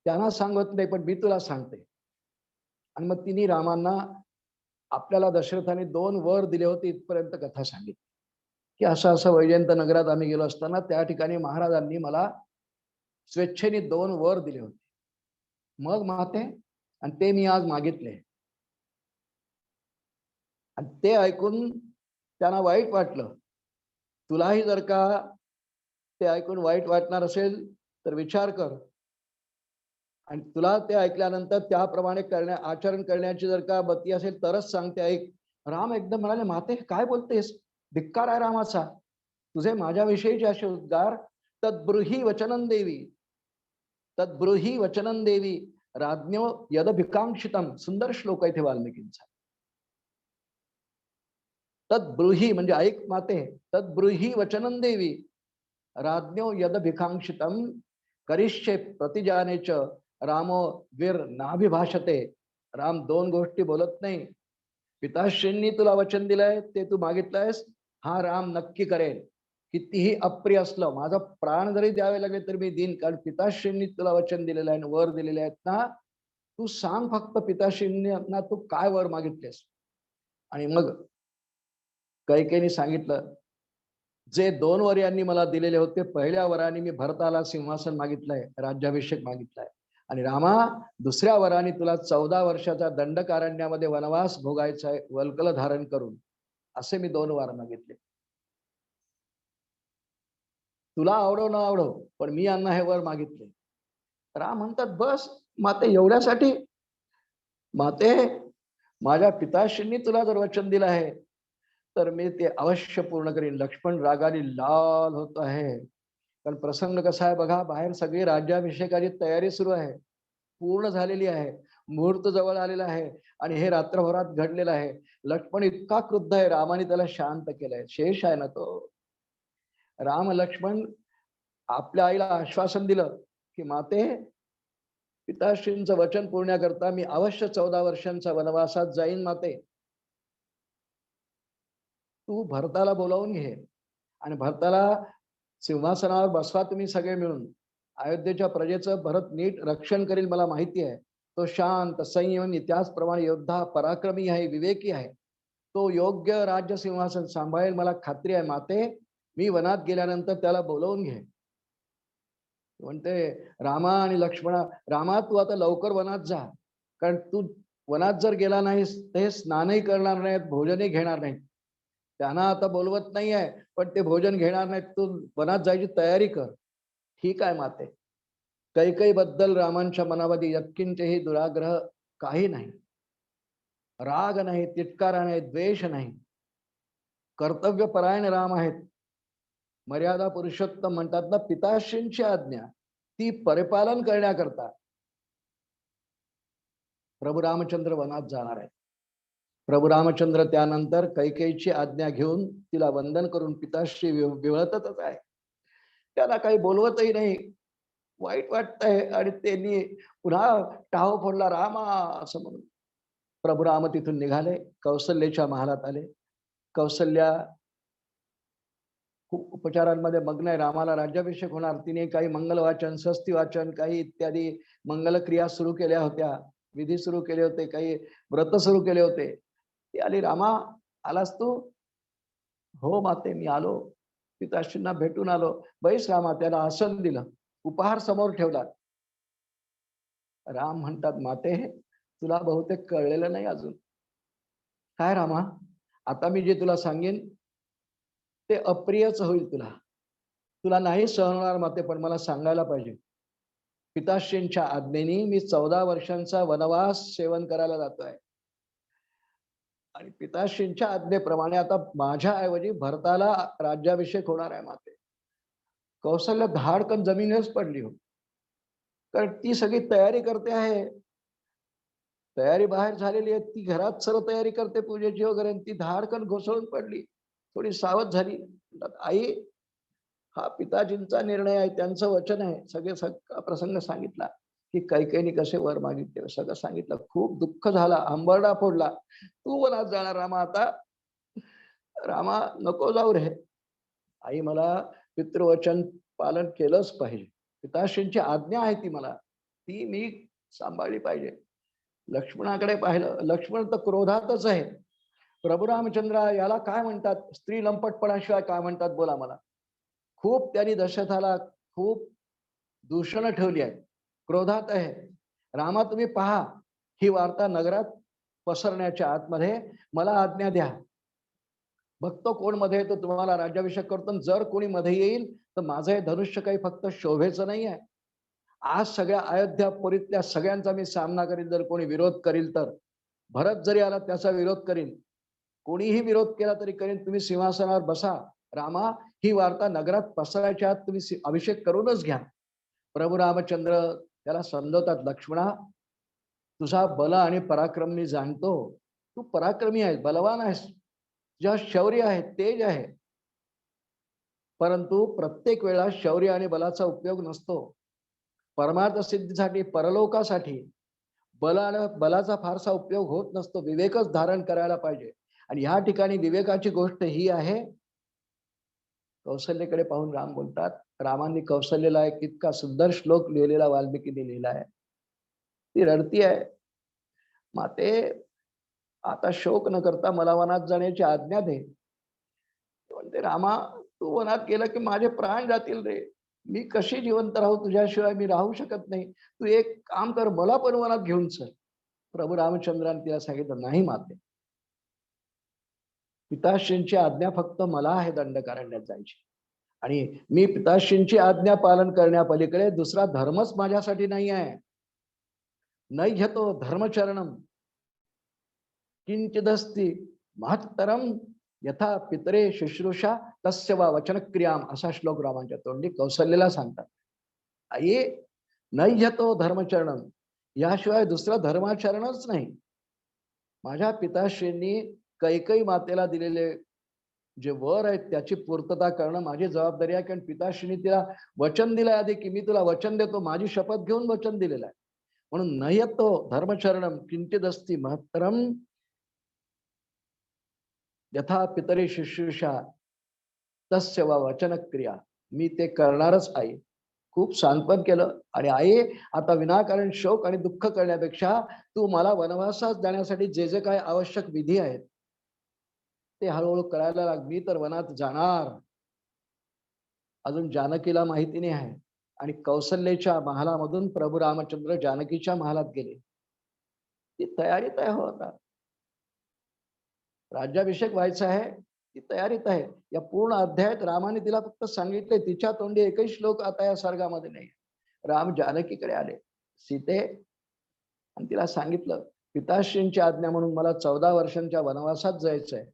त्यांना सांगत नाही, पण मी तुला सांगते. आणि मग तिने रामांना आपल्याला दशरथाने 2 वर दिले होते इथपर्यंत कथा सांगितली, की असं असं वैजयंत नगरात आम्ही गेलो असताना त्या ठिकाणी महाराजांनी मला स्वेच्छेने 2 वर दिले होते. मग माते, आणि ते मी आज मागितले. आणि ते ऐकून त्यांना वाईट वाटलं. तुलाही जर का ते ऐकून वाईट वाटणार असेल तर विचार कर, आणि तुला ते ऐकल्यानंतर त्याप्रमाणे आचरण करण्याची जर का बत्ती असेल तरच सांगते, ऐक. राम एकदम म्हणाले, माते काय बोलतेस? धिक्कार आहे रामाचा. तुझे माझ्याविषयीचे असे उद्गार. तद्ब्रूही वचनं देवी, तद्ब्रूही वचनं देवी राज्ञो यदभिकांक्षितम. सुंदर श्लोक आहे ते वाल्मिकींचा. तद्ब्रूही म्हणजे ऐक माते. तद्ब्रूही वचनं देवी राज्ञो यदभिकांक्षितम करिष्ये प्रतिजानेच रामो वीर नाभिभाषते. राम 2 गोष्टी बोलत नाही. पिताश्रींनी तुला वचन दिलंय, ते तू मागितलंयस, हा राम नक्की करेल. कितीही अप्रिय असलं, माझा प्राण जरी द्यावे लागले तर मी देईन, कारण पिताश्रींनी तुला वचन दिलेलं आहे, वर दिलेले आहेत ना. तू सांग फक्त पिताश्रींना तू काय वर मागितलेस. आणि मग कैकेयीने सांगितलं, जे 2 वर यांनी मला दिलेले होते, पहिल्या वराने मी भरताला सिंहासन मागितलंय, राज्याभिषेक मागितलाय. आणि रामा, दुसऱ्या वराने तुला 14 वर्षाचा दंडकारण्यामध्ये वनवास भोगायचा आहे, वल्कल धारण करून. असे मी 2 वर मागितले. तुला आवडो न आवडो, पण मी यांना हे वर मागितले. राम म्हणतात, बस माते, एवढ्यासाठी? माते, माझ्या पिताश्रींनी तुला जर वचन दिलं आहे तर मी ते अवश्य पूर्ण करीन. लक्ष्मण रागाने लाल होत आहे. कारण प्रसंग कसा आहे बघा, बाहेर सगळी राज्याभिषेकाची तयारी सुरू आहे, पूर्ण झालेली आहे, मुहूर्त जवळ आलेला आहे, आणि हे रात्रभरात घडलेलं आहे. लक्ष्मण इतका क्रुद्ध आहे, रामाने त्याला शांत केलंय. शेष आहे ना तो. राम लक्ष्मण आपल्या आईला आश्वासन दिलं की माते, पिताश्रींचं वचन पूर्ण करता मी अवश्य 14 वर्षांचा वनवासात जाईन. माते, तू भरताला बोलावून घे आणि भरताला सिंहासनावर बसवा तुम्ही सगळे मिळून. अयोध्येच्या प्रजेचं भरत नीट रक्षण करील, मला माहिती आहे. तो शांत, संयमी, त्याचप्रमाणे योद्धा, पराक्रमी आहे, विवेकी आहे. तो योग्य राज्य सिंहासन सांभाळेल मला खात्री आहे माते. मी वनात गेल्यानंतर त्याला बोलवून घे. म्हणते रामा आणि लक्ष्मणा, रामा तू आता लवकर वनात जा, कारण तू वनात जर गेला नाहीस ते स्नानही करणार नाहीत, भोजनही घेणार नाहीत. त्यांना आता बोलवत नाही आहे, पण ते भोजन घेणार नाहीत. तू वनात जायची तयारी कर. ठीक आहे माते. कैकई बद्दल रामांच्या मनामध्ये यत्किंचही दुराग्रह काही नाही, राग नाही, तिटकारा नाही, द्वेष नाही. कर्तव्यपरायण राम आहेत. मर्यादा पुरुषोत्तम म्हणतात ना, पिताश्रींची आज्ञा ती परिपालन करण्याकरता प्रभू रामचंद्र वनात जाणार आहे. प्रभू रामचंद्र त्यानंतर कैकेयीची आज्ञा घेऊन तिला वंदन करून पिताश्री विवळतच आहे. त्याला काही बोलवतही नाही. वाईट वाटतंय आणि त्यांनी पुन्हा टाहो फोडला रामा असं म्हणून. प्रभू राम तिथून निघाले, कौसल्याच्या महालात आले. कौसल्या खूप उपचारांमध्ये मग्न आहे. रामाला राज्याभिषेक होणार. तिने काही मंगल वाचन, स्वस्ती वाचन, काही इत्यादी मंगल क्रिया सुरू केल्या होत्या, विधी सुरू केले होते, काही व्रत सुरू केले होते. ती आली, रामा आलास तू? हो माते मी आलो, पिताश्रींना भेटून आलो. बैस रामा. त्याला आसन दिलं, उपहार समोर ठेवला. राम म्हणतात, माते तुला बहुतेक कळलेलं नाही अजून. काय रामा? आता मी जे तुला सांगेन ते अप्रियच होईल तुला, तुला नाही सहन होणार माते, पण मला सांगायला पाहिजे. पिताश्रींच्या आज्ञेने मी 14 वर्षांचा वनवास सेवन करायला जातोय आणि पिताश्रींच्या आज्ञेप्रमाणे आता माझ्या ऐवजी भरताला राज्याभिषेक होणार आहे माते. कौशल्य धाडकन जमिनीवरच पडली हो, कारण ती सगळी तयारी करते आहे. तयारी बाहेर झालेली आहे, ती घरात सर्व तयारी करते पूजेची वगैरे, ती धाडकन घोसळून पडली. थोडी सावध झाली. आई हा पिताजींचा निर्णय आहे, त्यांचं वचन आहे. सगळे प्रसंग सांगितला की कैकेयीने कसे वर मागितले सगळं सांगितलं. खूप दुःख झाला, अंबरडा फोडला. तू वनात जाणार रामा आता? रामा नको जाऊ रे. आई मला पितृवचन पालन केलंच पाहिजे. पिताश्रींची आज्ञा आहे ती, मला ती मी सांभाळली पाहिजे. लक्ष्मणाकडे पाहिलं. लक्ष्मण तर क्रोधातच आहे. प्रभू रामचंद्र याला काय म्हणतात? स्त्री लंपटपणाशिवाय काय म्हणतात बोला मला. खूप त्यांनी दशरथाला खूप दूषण ठेवली आहेत, क्रोधात आहे. रामा तुम्ही पहा, ही वार्ता नगरात पसरण्याच्या आतमध्ये मला आज्ञा द्या. बघतो कोण मध्ये येतो, तुम्हाला राज्याभिषेक करतो. जर कोणी मध्ये येईल तर माझं हे धनुष्य काही फक्त शोभेचं नाही आहे. आज सगळ्या अयोध्यापुरीतल्या सगळ्यांचा मी सामना करीन. जर कोणी विरोध करील तर, भरत जरी आला त्याचा विरोध करीन, कोणीही विरोध केला तरी करीन. तुम्ही सिंहासनावर बसा रामा, ही वार्ता नगरात पसरायच्या आत तुम्ही अभिषेक करूनच घ्या. प्रभू रामचंद्र त्याला समजवतात, लक्ष्मणा तुझा बल आणि पराक्रम मी जाणतो. तू पराक्रमी आहेस, बलवान आहेस, तुझ्या शौर्य आहे, तेज आहे. परंतु प्रत्येक वेळा शौर्य आणि बलाचा उपयोग नसतो. परमार्थ सिद्धीसाठी, परलोकासाठी बलाचा फारसा उपयोग होत नसतो. विवेकच धारण करायला पाहिजे. आणि ह्या ठिकाणी विवेकाची गोष्ट ही आहे. कौशल्यकडे पाहून राम बोलतात, रामांनी कौशल्याला एक इतका सुंदर श्लोक लिहिलेला वाल्मिकीने लिहिला आहे. ती रडती आहे, माते आता शोक न करता मला वनात जाण्याची आज्ञा दे. म्हणते, रामा तू वनात गेला की माझे प्राण जातील रे. मी कशी जिवंत राहू तुझ्याशिवाय? मी राहू शकत नाही. तू एक काम कर, मला पण वनात घेऊन चल. प्रभू रामचंद्राने तिला सांगितलं, नाही माते, पिताश्रींची आज्ञा फक्त मला आहे दंडकारण्यात जायची. आणि मी पिताश्रींची आज्ञा पालन करण्यापलीकडे दुसरा धर्मच माझ्यासाठी नाही आहे. नैहतो धर्मचरणम किंचिदस्ति महत्तरम यथा पितरे शुश्रूषा तस्य वा वचनक्रियाम, असा श्लोक रामांच्या तोंडी कौशल्याला सांगतात. आई नैहतो धर्मचरणम, याशिवाय दुसरं धर्माचरणच नाही. माझ्या पिताश्रींनी कैकेयी मातेला दिलेले जे वर आहेत त्याची पूर्तता करणं माझी जबाबदारी आहे. कारण पिताश्रींनी तिला वचन दिलंय आधी की मी तुला वचन देतो, माझी शपथ घेऊन वचन दिलेलं आहे. म्हणून नयतो धर्मचरणम किंचिदस्ति महत्तरम यथा पितरे शुश्रूषा तस्य वा वचनक्रिया, मी ते करणारच आई. खूप सांत्वन केलं. आणि आई आता विनाकारण शोक आणि दुःख करण्यापेक्षा तू मला वनवासात जाण्यासाठी जे जे काय आवश्यक विधी आहेत ते हळूहळू कळायला लाग, मी तर वनात जाणार. अजून जानकीला माहिती नाही आहे. आणि कौशल्याच्या महालामधून प्रभू रामचंद्र जानकीच्या महालात गेले. ती तयारीत आहे हो आता. राज्याभिषेक व्हायचा आहे, ती तयारीत आहे. या पूर्ण अध्यायात रामाने तिला फक्त सांगितले, तिच्या तोंडी एकही श्लोक आता या सर्गामध्ये नाही. राम जानकीकडे आले, सीते, आणि तिला सांगितलं, पिताश्रींची आज्ञा म्हणून मला 14 वर्षांच्या वनवासात जायचंय.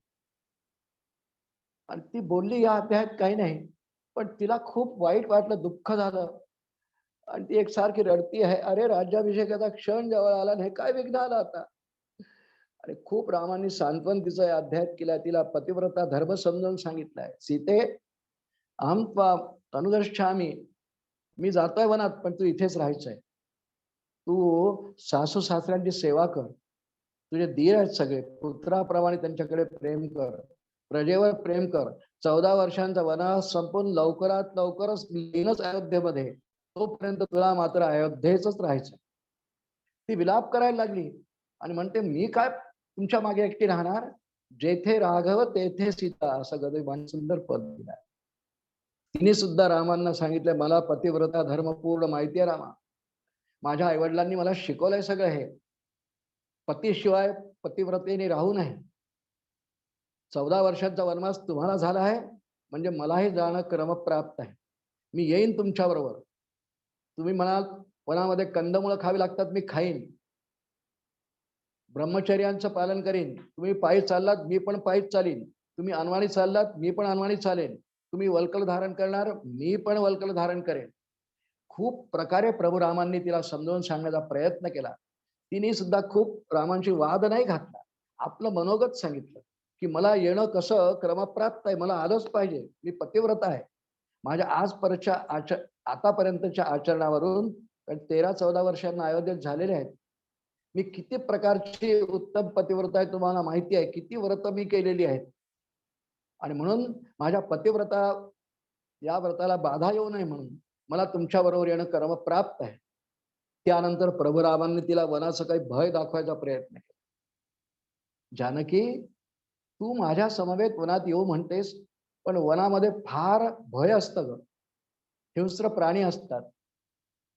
आणि ती बोलली या अध्यायात काही नाही, पण तिला खूप वाईट वाटलं, दुःख झालं. आणि ती एकसारखी रडती आहे, अरे राज्याभिषेकाचा क्षण जवळ आला, हे काय विघ्न आलं आता. आणि खूप रामांनी सांत्वन तिचं या अध्यायात केलं, तिला पतिव्रता धर्म समजावून सांगितलंय. सीते, अहम त्वाम अनुगच्छामि, मी जातोय वनात, पण तू इथेच राहायचंय. तू सासू सासऱ्यांची सेवा कर, तुझे दीर आहेत सगळे, पुत्राप्रमाणे त्यांच्याकडे प्रेम कर, प्रजेवर प्रेम कर. 14 वर्षांचा वनवास संपून लवकरात लवकरच येईनच अयोध्येमध्ये, तोपर्यंत तुला मात्र अयोध्येच राहायचं. ती विलाप करायला लागली आणि म्हणते, मी काय तुमच्या मागे एकटी राहणार, जेथे राघव तेथे सीता, असं गदिमाने सुंदर पद दिलं. तिने सुद्धा रामांना सांगितलं, मला पतिव्रता धर्म पूर्ण माहिती आहे रामा, माझ्या आईवडिलांनी मला शिकवलंय सगळं हे. पतीशिवाय पतिव्रतेने राहू नये. 14 वर्षांचा वनवास तुम्हाला झाला आहे म्हणजे मलाही जाणं क्रमप्राप्त आहे. मी येईन तुमच्या बरोबर. तुम्ही म्हणाल वनामध्ये कंदमुळं खावी लागतात, मी खाईन. ब्रह्मचर्यांचं पालन करीन. तुम्ही पायी चाललात, मी पण पायीच चालीन. तुम्ही अनवाणी चाललात, मी पण अनवाणी चालेन. तुम्ही वल्कल धारण करणार, मी पण वल्कल धारण करेन. खूप प्रकारे प्रभू रामांनी तिला समजावून सांगण्याचा प्रयत्न केला. तिने सुद्धा खूप रामांची वाद नाही घातला, आपलं मनोगत सांगितलं की मला येणं कसं क्रमप्राप्त आहे, मला आलंच पाहिजे, मी पतिव्रत आहे. माझ्या आतापर्यंतच्या आचरणावरून 13-14 वर्षांना अयोध्येत झालेले आहेत. मी किती प्रकारची उत्तम पतिव्रत आहे तुम्हाला माहिती आहे, किती व्रत मी केलेली आहेत. आणि म्हणून माझ्या पतिव्रता या व्रताला बाधा येऊ नये म्हणून मला तुमच्या बरोबर येणं क्रमप्राप्त आहे. त्यानंतर प्रभू रामांनी तिला वनाचं काही भय दाखवायचा प्रयत्न केला. जानकी, तू माझ्या समवेत वनात येऊ म्हणतेस, पण वनामध्ये फार भय असतं ग. हिंस्र प्राणी असतात.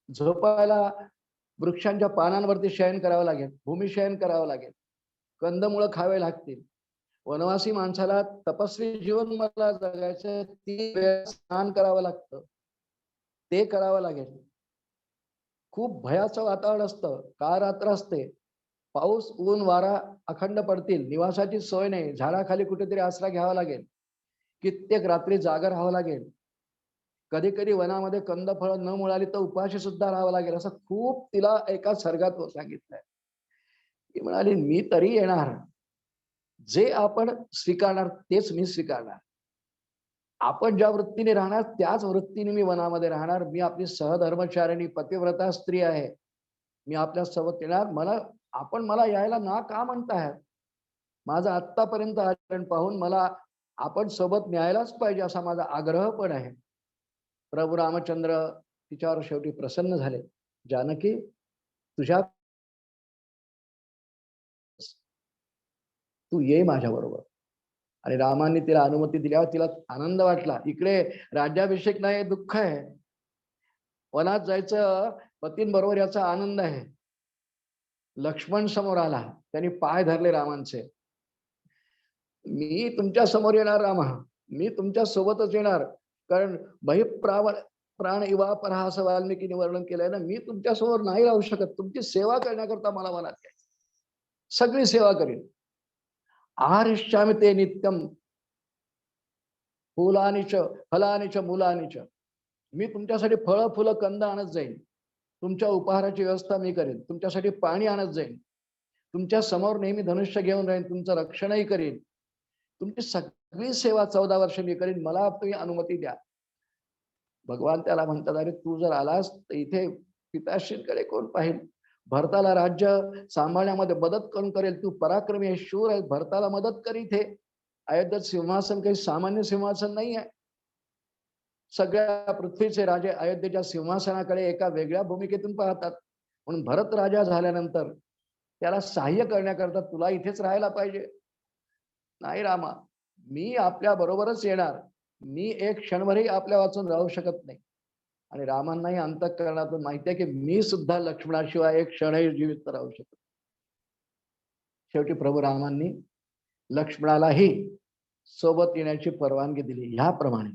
झोपायला वृक्षांच्या पानांवरती शयन करावं लागेल, भूमिशयन करावं लागेल, कंदमुळं खावे लागतील. वनवासी माणसाला तपस्वी जीवन मला जगायचं, 3 वेळा स्नान करावं लागतं, ते करावं लागेल. खूप भयाचं वातावरण असतं, काळ रात्र असते, पाऊस ऊन वारा अखंड पडतील, निवासाची सोय नाही, झाडाखाली कुठेतरी आसरा घ्यावा लागेल, कित्येक रात्री जागा राहावं लागेल. कधी कधी वनामध्ये कंदफळ न मिळाली तर उपाशी सुद्धा राहावं लागेल. असं खूप तिला एका सर्गात सांगितलंय. ती म्हणाली, मी तरी येणार, जे आपण स्वीकारणार तेच मी स्वीकारणार. आपण ज्या वृत्तीने राहणार त्याच वृत्तीने मी वनामध्ये राहणार. मी आपली सहधर्मचारिणी पतिव्रता स्त्री आहे, मी आपल्या सोबत येणार. मला यायला ना का म्हणताय? माझं आतापर्यंत आचरण पाहून मला आपण सोबत न्यायलाच पाहिजे असा माझा आग्रह पण आहे. प्रभू रामचंद्र तिच्यावर शेवटी प्रसन्न झाले. जानकी, तुझ्या तू ये माझ्या बरोबर. आणि रामांनी तिला अनुमती दिल्यावर तिला आनंद वाटला. इकडे राज्याभिषेक नाही, दुःख आहे. वनात जायचं पतींबरोबर याचा आनंद आहे. लक्ष्मण समोर आला, त्यांनी पाय धरले रामांचे. मी तुमच्या समोर येणार रामा, मी तुमच्या सोबतच येणार, कारण प्राण इवा परहा असं वाल्मिकीने वर्णन केलंय ना. मी तुमच्या समोर नाही राहू शकत, तुमची सेवा करण्याकरता मला वनात यायचं, सगळी सेवा करीन. आहारिष्यामि ते नित्यम फुलानिच फलानिच मुलानिच, मी तुमच्यासाठी फळं फुलं कंद आणत जाईन, तुमच्या उपहाराची व्यवस्था मी करेन, तुमच्यासाठी पाणी आणत जाईन, तुमच्या समोर नेहमी धनुष्य घेऊन राहीन, तुमचं रक्षणही करीन, तुमची सगळी सेवा 14 वर्ष मी करीन, मला तुम्ही अनुमती द्या. भगवान त्याला म्हणतात, अरे तू जर आलास तर इथे पिताश्रींकडे कोण पाहिल? भरताला राज्य सांभाळण्यामध्ये मदत कोण करेल? तू पराक्रमी आहे, शूर आहे, भरताला मदत कर. इथे अयोध्येत सिंहासन काही सामान्य सिंहासन नाही आहे. सगळ्या पृथ्वीचे राजे अयोध्येच्या सिंहासनाकडे एका वेगळ्या भूमिकेतून पाहतात. म्हणून भरत राजा झाल्यानंतर त्याला सहाय्य करण्याकरता तुला इथेच राहायला पाहिजे. नाही रामा, मी आपल्या बरोबरच येणार, मी एक क्षणभरही आपल्या वाचून राहू शकत नाही. आणि रामांनाही अंतःकरणातून माहिती आहे की मी सुद्धा लक्ष्मणाशिवाय एक क्षणही जीवित राहू शकत. शेवटी प्रभू रामांनी लक्ष्मणालाही सोबत येण्याची परवानगी दिली. ह्याप्रमाणे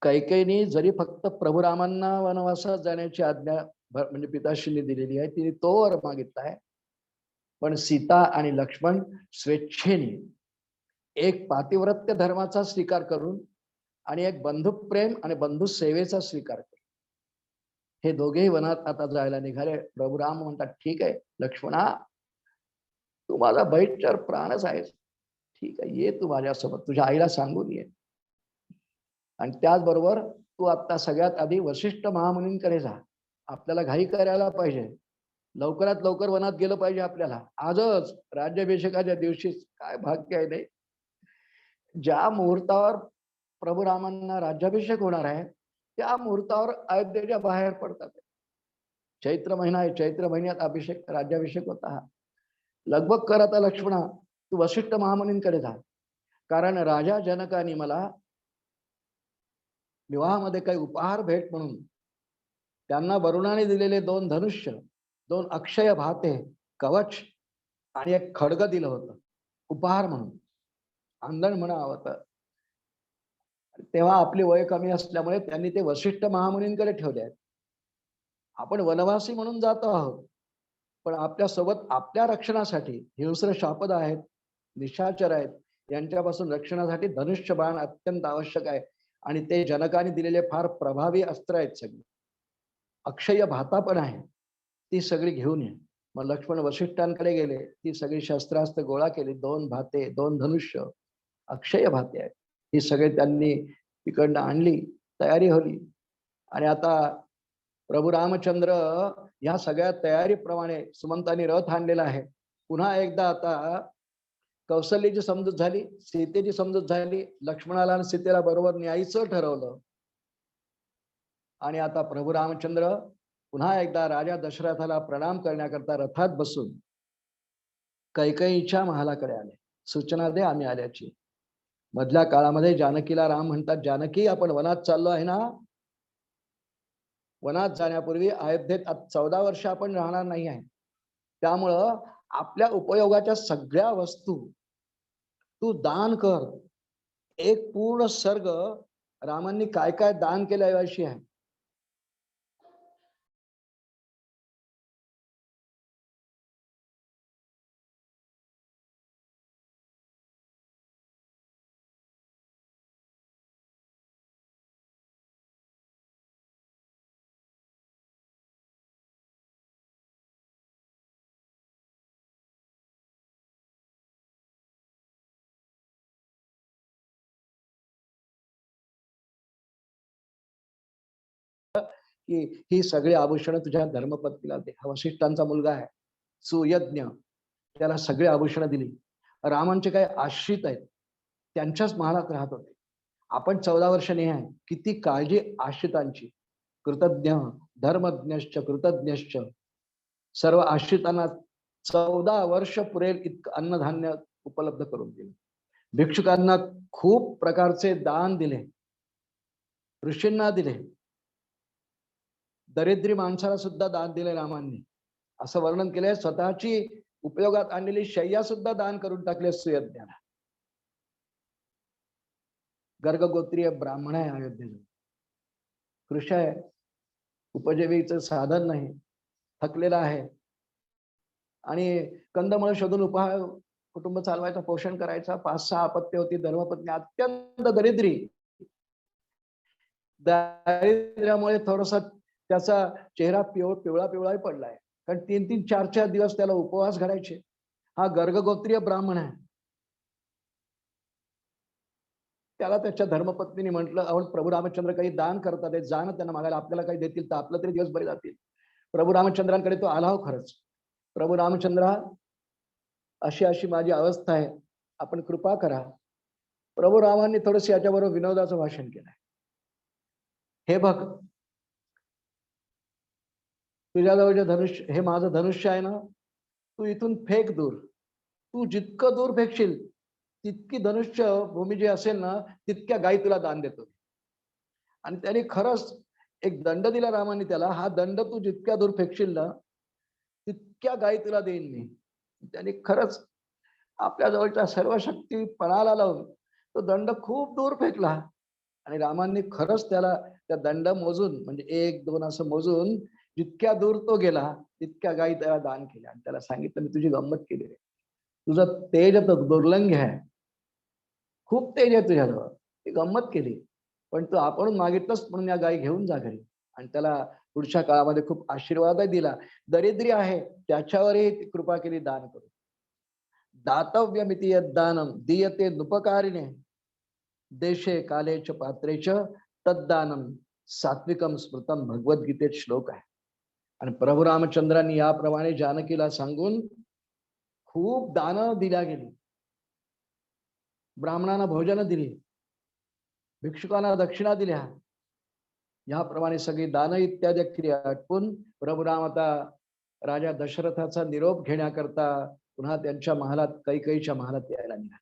कैकेयीने जरी फक्त प्रभू रामांना वनवासात जाण्याची आज्ञा म्हणजे पिताश्रींनी दिलेली आहे, तिने तो वर मागितला आहे, पण सीता आणि लक्ष्मण स्वेच्छेने एक पातिव्रत्य धर्माचा स्वीकार करून आणि एक बंधुप्रेम आणि बंधू सेवेचा स्वीकार करून हे दोघेही वनात आता जायला निघाले. प्रभू राम म्हणतात, ठीक आहे लक्ष्मणा, तू माझा बैठचर प्राणच आहेस, ठीक आहे, ये तू माझ्यासोबत, तुझ्या आईला सांगून ये. आणि त्याचबरोबर तू आता सगळ्यात आधी वशिष्ठ महामुनींकडे जा. आपल्याला घाई करायला पाहिजे, लवकरात लवकर वनात गेलं पाहिजे आपल्याला. आजच राज्याभिषेकाच्या दिवशीच, काय भाग्य आहे नाही, ज्या मुहूर्तावर प्रभू रामांना राज्याभिषेक होणार आहे त्या मुहूर्तावर अयोध्येच्या बाहेर पडतात. चैत्र महिना आहे, चैत्र महिन्यात अभिषेक राज्याभिषेक होता. लगबग कर आता लक्ष्मणा, तू वशिष्ठ महामुनींकडे जा, कारण राजा जनकाने मला विवाहामध्ये काही उपहार भेट म्हणून त्यांना वरुणाने दिलेले 2 धनुष्य, 2 अक्षय भाते, कवच आणि एक खड्ग दिलं होतं उपहार म्हणून, आंदण म्हणावं तर. तेव्हा आपली वय कमी असल्यामुळे त्यांनी ते वशिष्ठ महामुनींकडे ठेवले आहेत. आपण वनवासी म्हणून जातो आहोत, पण आपल्या सोबत आपल्या रक्षणासाठी हिंस्र शापद आहेत, निशाचर आहेत, यांच्यापासून रक्षणासाठी धनुष्य बाण अत्यंत आवश्यक आहे. आणि ते जनकाने दिलेले फार प्रभावी अस्त्र आहेत सगळे. अक्षय भाता पण आहे, ती सगळी घेऊन ये. मग लक्ष्मण वशिष्ठांकडे गेले, ती सगळी शस्त्रास्त्र गोळा केली, 2 भाते, 2 धनुष्य, अक्षय भाते आहेत, ही सगळे त्यांनी तिकडनं आणली, तयारी होली. आणि आता प्रभू रामचंद्र या सगळ्या तयारीप्रमाणे सुमंतांनी रथ आणलेला आहे. पुन्हा एकदा आता कौशल्याची समजूत झाली, सीतेची समजूत झाली, लक्ष्मणाला आणि सीतेला बरोबर न्यायचं ठरवलं. आणि आता प्रभू रामचंद्र पुन्हा एकदा राजा दशरथाला प्रणाम करण्याकरता रथात बसून कैकेयीच्या महालाकडे आले. सूचना दे आम्ही आल्याची. मधल्या काळामध्ये जानकीला राम म्हणतात, जानकी आपण वनात चाललो आहे ना, वनात जाण्यापूर्वी अयोध्येत 14 वर्ष आपण राहणार नाही आहे, त्यामुळं आपल्या उपयोगाच्या सगळ्या वस्तू तू दान कर. एक पूर्ण सर्ग रामांनी काय काय दान केलं याविषयी आहे. की ही सगळी आभूषणं तुझ्या धर्मपत्नीला दे. हा वशिष्ठांचा मुलगा आहे सुयज्ञ, त्याला सगळे आभूषणं दिली. रामांचे काही आश्रित आहेत, त्यांच्याच महालात राहत होते. आपण 14 वर्ष नाही आहे, किती काळजी आश्रितांची. कृतज्ञ धर्मज्ञश्च कृतज्ञश्च, सर्व आश्रितांना 14 वर्ष पुरेल इतकं अन्नधान्य उपलब्ध करून दिले. भिक्षुकांना खूप प्रकारचे दान दिले, ऋषींना दिले, दरिद्री माणसाला सुद्धा दान दिले रामांनी. असं वर्णन केलंय, स्वतःची उपयोगात आणलेली शय्या सुद्धा दान करून टाकले सुयज्ञाला. गर्गगोत्रीय ब्राह्मण आहे अयोध्येला, कृष आहे, उपजीविकेचं साधन नाही, थकलेला आहे आणि कंदमळ शोधून उपहार कुटुंब चालवायचं, पोषण करायचं. 5-6 अपत्य होती, धर्मपत्नी अत्यंत दरिद्री. दारिद्र्यामुळे थोडासा त्याचा चेहरा पिवळा पिवळाही पडलाय, कारण 3-3, 4-4 दिवस त्याला उपवास घडायचे. हा गर्गगोत्रीय ब्राह्मण आहे. त्याला त्याच्या धर्मपत्नीने म्हटलं, अहो प्रभू रामचंद्र काही दान करतात, जा ना त्यांना मागायला, आपल्याला काही देतील तर आपलं तरी दिवस बरे जातील. प्रभू रामचंद्रांकडे तो आला हो खरंच. प्रभू रामचंद्रा, अशी अशी माझी अवस्था आहे, आपण कृपा करा. प्रभू रामांनी थोडस याच्याबरोबर विनोदाचं भाषण केलंय. हे बघ, तुझ्याजवळ जे धनुष्य, हे माझं धनुष्य आहे ना, तू इथून फेक दूर. तू जितकं दूर फेकशील तितकी धनुष्य भूमी जी असेल ना तितक्या गायी तुला दान देतो. आणि त्याने खरंच एक दंड दिला रामाने त्याला, हा दंड तू जितक्या दूर फेकशील ना तितक्या गायी तुला देईन मी. त्याने खरंच आपल्या जवळच्या सर्व शक्ती पणाला लावून तो दंड खूप दूर फेकला. आणि रामांनी खरंच त्याला त्या दंड मोजून म्हणजे 1-2 असं मोजून जितक्या दूर तो गेला तितक्या गायी त्याला दान केल्या. आणि त्याला सांगितलं, मी तुझी गंमत केली रे. तुझं तेज तर दुर्लंघ्य आहे, खूप तेज आहे तुझ्याजवळ, ती गंमत केली. पण तू आपण मागितलंच म्हणून या गायी घेऊन जा घरी. आणि त्याला पुढच्या काळामध्ये खूप आशीर्वादही दिला. दरिद्री आहे त्याच्यावरही ती कृपा केली दान करून. दातव्यमिति यद्दानं दीयते नुपकारिणे देशे काले च पात्रे च तद्दानं सात्विकम स्मृतम भगवद्गीतेत श्लोक आहे. आणि प्रभू रामचंद्रांनी याप्रमाणे जानकीला सांगून खूप दानं दिल्या गेली. ब्राह्मणांना भोजन दिली, भिक्षुकांना दक्षिणा दिल्या. याप्रमाणे सगळी दान इत्यादी क्रिया आटपून प्रभू राम आता राजा दशरथाचा निरोप घेण्याकरता पुन्हा त्यांच्या महालात कैकेयीच्या महालात यायला निघाला.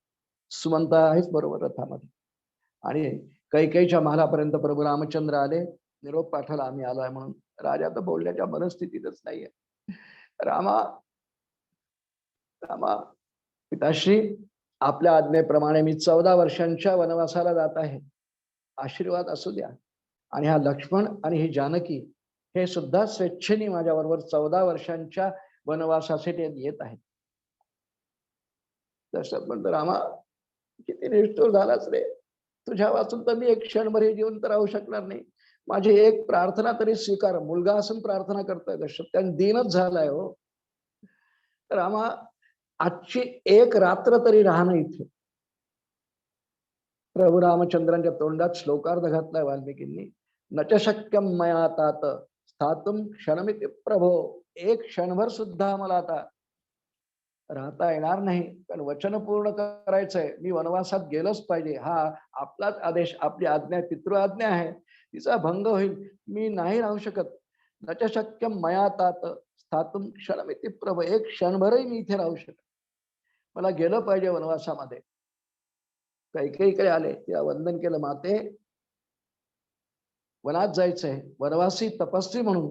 सुमंत आहेच बरोबर रथामध्ये. आणि कैकेयीच्या महालापर्यंत प्रभू रामचंद्र आले, निरोप पाठवला आम्ही आलोय म्हणून. राजा तर बोलण्याच्या मनस्थितीतच नाहीये. रामा रामा पिताश्री, आपल्या आज्ञेप्रमाणे मी 14 वर्षांच्या वनवासाला जात आहे, आशीर्वाद असू द्या. आणि हा लक्ष्मण आणि ही जानकी हे सुद्धा स्वेच्छेने माझ्या बरोबर 14 वर्षांच्या वनवासासाठी येत आहेत. दशरथ म्हणतो, रामा किती निष्ठुर झालाच रे. तुझ्या वाचून तर मी एक क्षणभर जिवंत राहू शकणार नाही. माझी एक प्रार्थना तरी स्वीकार. मुलगा असून प्रार्थना करतोय दशरथ, त्याने दीनच झालाय हो. रामा आजची एक रात्र तरी राहणं इथे. प्रभू रामचंद्रांच्या तोंडात श्लोकार्थ घातलाय वाल्मिकींनी. नच शक्यम मया तात स्थातुम क्षणमिति प्रभो. एक क्षणभर सुद्धा मला आता राहता येणार नाही, कारण वचन पूर्ण करायचंय. मी वनवासात गेलोच पाहिजे. हा आपलाच आदेश, आपली आज्ञा, पितृ आज्ञा आहे, तिचा भंग होईल. मी नाही राहू शकत. नच शक्यम मया तात स्थातुम क्षणमिति प्रभो. एक क्षणभरही मी इथे राहू शकत, मला गेलं पाहिजे वनवासामध्ये. कैकेयीकडे आले, तिला वंदन केलं. माते, वनात जायचंय, वनवासी तपस्वी म्हणून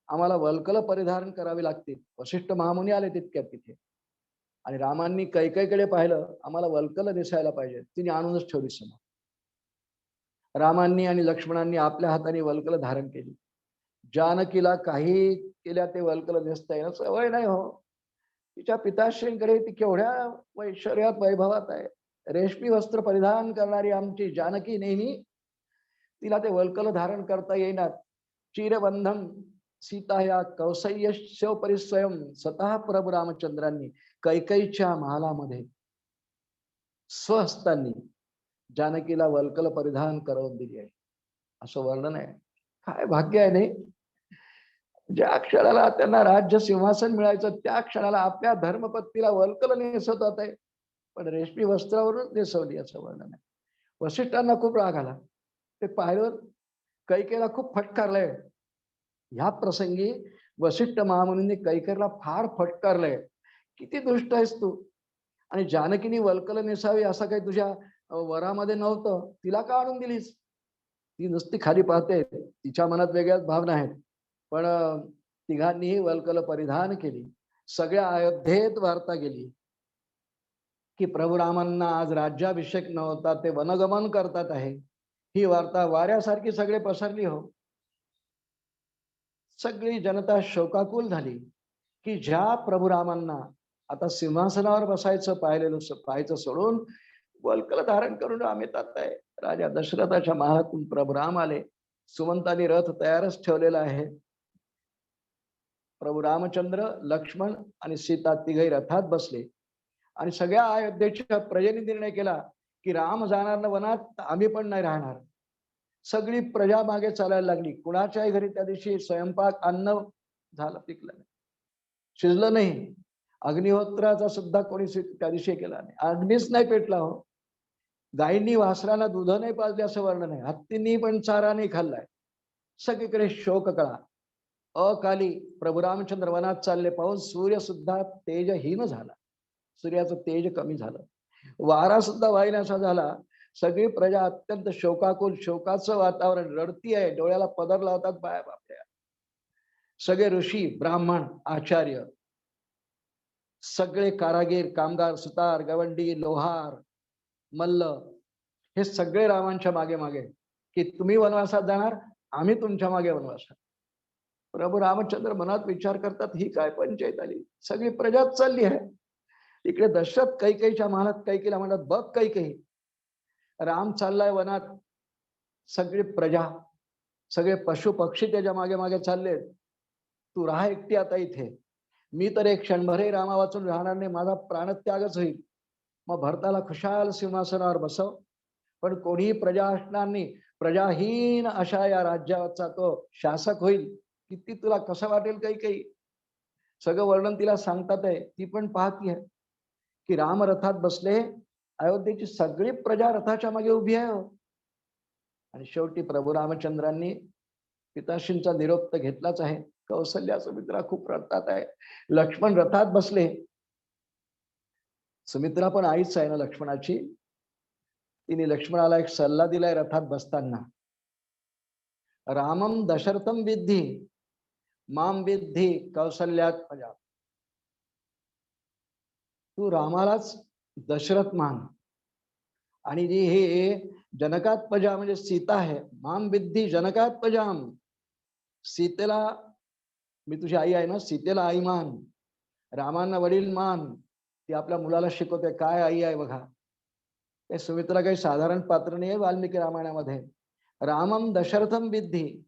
आम्हाला वल्कल परिधान करावी लागतील. वशिष्ठ महामुनी आले तितक्यात तिथे. आणि रामांनी कैकेयीकडे पाहिलं, आम्हाला वल्कल दिसायला पाहिजे. तिने आणूनच ठेवली समोर. रामांनी आणि लक्ष्मणांनी आपल्या हाताने वल्कल धारण केली. जानकीला काही केल्या ते वल्कल नेसता येणं सवय नाही हो. तिच्या पिताश्रींकडे ती केवढ्या ऐश्वर्यात वैभवात आहे. रेशमी वस्त्र परिधान करणारी आमची जानकी नेहमी, तिला ते वल्कल धारण करता येईनात. चिरबंधम सीता या कौसल्य परिस्वयं स्वतः प्रभू रामचंद्रांनी कैकेयीच्या महालामध्ये स्वहस्तांनी जानकीला वल्कल परिधान करून दिली आहे, असं वर्णन आहे. काय भाग्य आहे नाही. ज्या क्षणाला त्यांना राज्य सिंहासन मिळायचं त्या क्षणाला आपल्या धर्मपत्नीला वल्कल नेसवतात आहे, पण रेशमी वस्त्रावरून नेसवली, असं वर्णन आहे. वसिष्ठांना खूप राग आला. ते पाहिलं, कैकेयीला खूप फटकारलंय. ह्या प्रसंगी वसिष्ठ महामुनींनी कैकेयीला फार फटकारलंय. किती दुष्ट आहेस तू, आणि जानकीनी वल्कल नेसावी असं काही तुझ्या वरामध्ये नव्हतं, तिला का आणून दिलीस? ती नुसती खाली पाहते, तिच्या मनात वेगळ्याच भावना आहेत. पण तिघांनीही वल्कल परिधान केली. सगळ्या अयोध्येत वार्ता गेली की प्रभू रामांना आज राज्याभिषेक नव्हता, ते वनगमन करतात आहे. ही वार्ता वाऱ्यासारखी सगळे पसरली हो. सगळी जनता शोकाकुल झाली की ज्या प्रभू रामांना आता सिंहासनावर बसायचं पाहायचं सोडून वल्कल धारण करून राम येतात आहे. राजा दशरथाच्या महालातून प्रभू राम आले. सुमंतांनी रथ तयारच ठेवलेला आहे. प्रभू रामचंद्र, लक्ष्मण आणि सीता तिघही रथात बसले. आणि सगळ्या अयोध्येच्या प्रजेने निर्णय केला की राम जाणार ना वनात, आम्ही पण नाही राहणार. सगळी प्रजा मागे चालायला लागली. कुणाच्याही घरी त्या दिवशी स्वयंपाक, अन्न झालं पिकलं नाही, शिजलं नाही. अग्निहोत्राचा सुद्धा कोणी त्या दिवशी केला नाही. अग्नीच नाही पेटला हो. गायींनी वासराला दूध नाही पाजले असं वर्णन आहे. हत्तींनी पण चारा नाही खाल्लाय. सगळीकडे शोक कळा. अकाली प्रभू रामचंद्र वनात चालले पाहून सूर्य सुद्धा तेजहीन झाला. सूर्याचं तेज कमी झालं. वारा सुद्धा वाहिनासा झाला. सगळी प्रजा अत्यंत शोकाकुल, शोकाचं वातावरण, रडती आहे, डोळ्याला पदर लावतात बाया बापड्या. सगळे ऋषी, ब्राह्मण, आचार्य, सगळे कारागीर, कामगार, सुतार, गवंडी, लोहार, मल्ल, हे सगळे रामांच्या मागे मागे, की तुम्ही वनवासात जाणार, आम्ही तुमच्या मागे वनवासात. प्रभू रामचंद्र मनात विचार करतात, ही काय पंचायत आली, सगळी प्रजाच चालली आहे. इकडे दशरथ कैकेयीच्या महालात कैकेयीला म्हणतात, बघ कैकेयी, राम चाललाय वनात, सगळी प्रजा, सगळे पशु पक्षी त्याच्या मागे मागे चालले, तू राहा एकटी आता इथे. मी तर एक क्षणभरही रामा वाचून राहणार नाही, माझा प्राणत्यागच होईल. मग भरताला खुशाल सिंहासनावर बसव, पण कोणीही प्रजा असणार नाही, प्रजाहीन अशा या राज्याचा तो शासक होईल. किती तुला कसं वाटेल काही सगळं वर्णन तिला सांगतात आहे. ती पण पाहती आहे की राम रथात बसले, अयोध्येची सगळी प्रजा रथाच्या मागे उभी आहे. आणि शेवटी प्रभू रामचंद्रांनी पिताश्रींचा निरोप तर घेतलाच आहे. कौसल्या सुमित्रा खूप रडतात आहे. लक्ष्मण रथात बसले. सुमित्रा पण आईच आहे ना लक्ष्मणाची. तिने लक्ष्मणाला एक सल्ला दिलाय रथात बसताना, रामम दशरथम विद्धी माम विद्धी कौसल्यात प्रजा. तू रामालाच दशरथ मान, आणि जी हे जनकात्मजा म्हणजे सीता आहे, माम विद्धी जनकात्मजाम, सीतेला, मी तुझी आई आहे ना, सीतेला आई मान, रामांना वडील मान. ती आपल्या मुलाला शिकवते, काय आई आहे बघा. ते सुमित्रा काही साधारण पात्र नाही आहे वाल्मिकी रामायणामध्ये. रामम दशरथम विद्धी,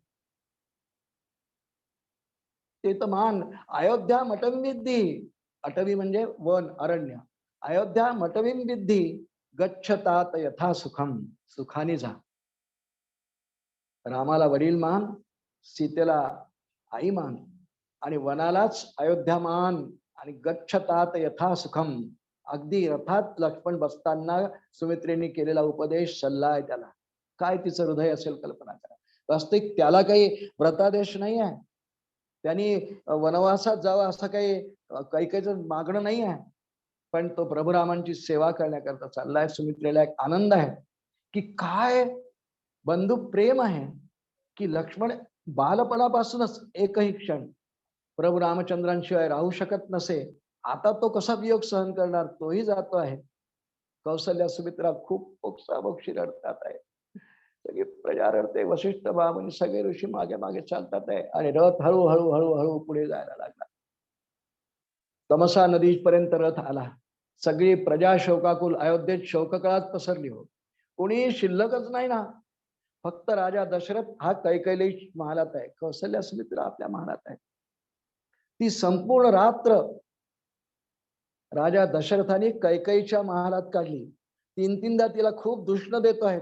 ते तर मान. अयोध्या मटम विद्धी, अटवी म्हणजे वन, अरण्य. अयोध्या मटवीम विद्धी गच्छतात यथा सुखम, सुखाने जा. रामाला वडील मान, सीतेला आई मान, आणि वनालाच अयोध्या मान, आणि गच्छतात यथा सुखम. अगदी रथात लक्ष्मण बसताना सुमित्रेने केलेला उपदेश, सल्ला आहे त्याला. काय तिचं हृदय असेल कल्पना करा. वास्तविक त्याला काही व्रतादेश नाही आहे, त्यांनी वनवासात जावं असं काही मागणं नाही आहे, पण तो प्रभुरामांची सेवा करण्याकरता चाललाय. सुमित्रेला एक आनंद आहे की काय बंधू प्रेम आहे, की लक्ष्मण बालपणापासूनच एकही क्षण प्रभू रामचंद्रांशिवाय राहू शकत नसे, आता तो कसा वियोग सहन करणार, तोही जातो आहे. कौसल्या सुमित्रा खूप ओक्साबोक्षी रडतात आहे. सगळी प्रजा रडते, वशिष्ठ बामुनी सगळे ऋषी मागे मागे चालतात आहे, आणि रथ हळूहळू हळूहळू पुढे जायला लागला. तमसा नदीपर्यंत रथ आला. सगळी प्रजा शोकाकुल, अयोध्येत शोककळाच पसरली हो. कोणी शिल्लकच नाही ना. फक्त राजा दशरथ हा कैकेयी महालात आहे, कौसल्या सुमित्रा आपल्या महालात आहे. ती संपूर्ण रात्र राजा दशरथाने कैकेयीच्या महालात काढली. तीनदा तिला खूप दूषण देतो आहे,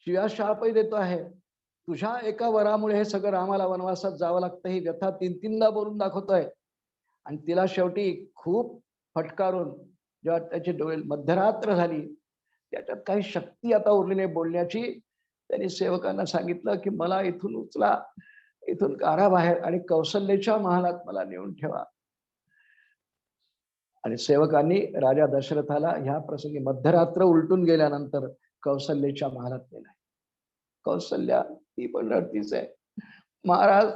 शिव्या शापही देतो आहे. तुझ्या एका वरामुळे हे सगळं रामाला वनवासात जावं लागतं, ही व्यथा तीनदा बोलून दाखवतोय. आणि तिला शेवटी खूप फटकारून जेव्हा त्याची डोळे, मध्यरात्र झाली, त्याच्यात काही शक्ती आता उरली नाही बोलण्याची, त्यांनी सेवकांना सांगितलं की मला इथून उचला, इथून काढा बाहेर, आणि कौशल्याच्या महालात मला नेऊन ठेवा. आणि सेवकांनी राजा दशरथाला ह्या प्रसंगी मध्यरात्र उलटून गेल्यानंतर कौशल्याच्या महालात नेलाय. कौशल्या ती पण रडतीच आहे. महाराज,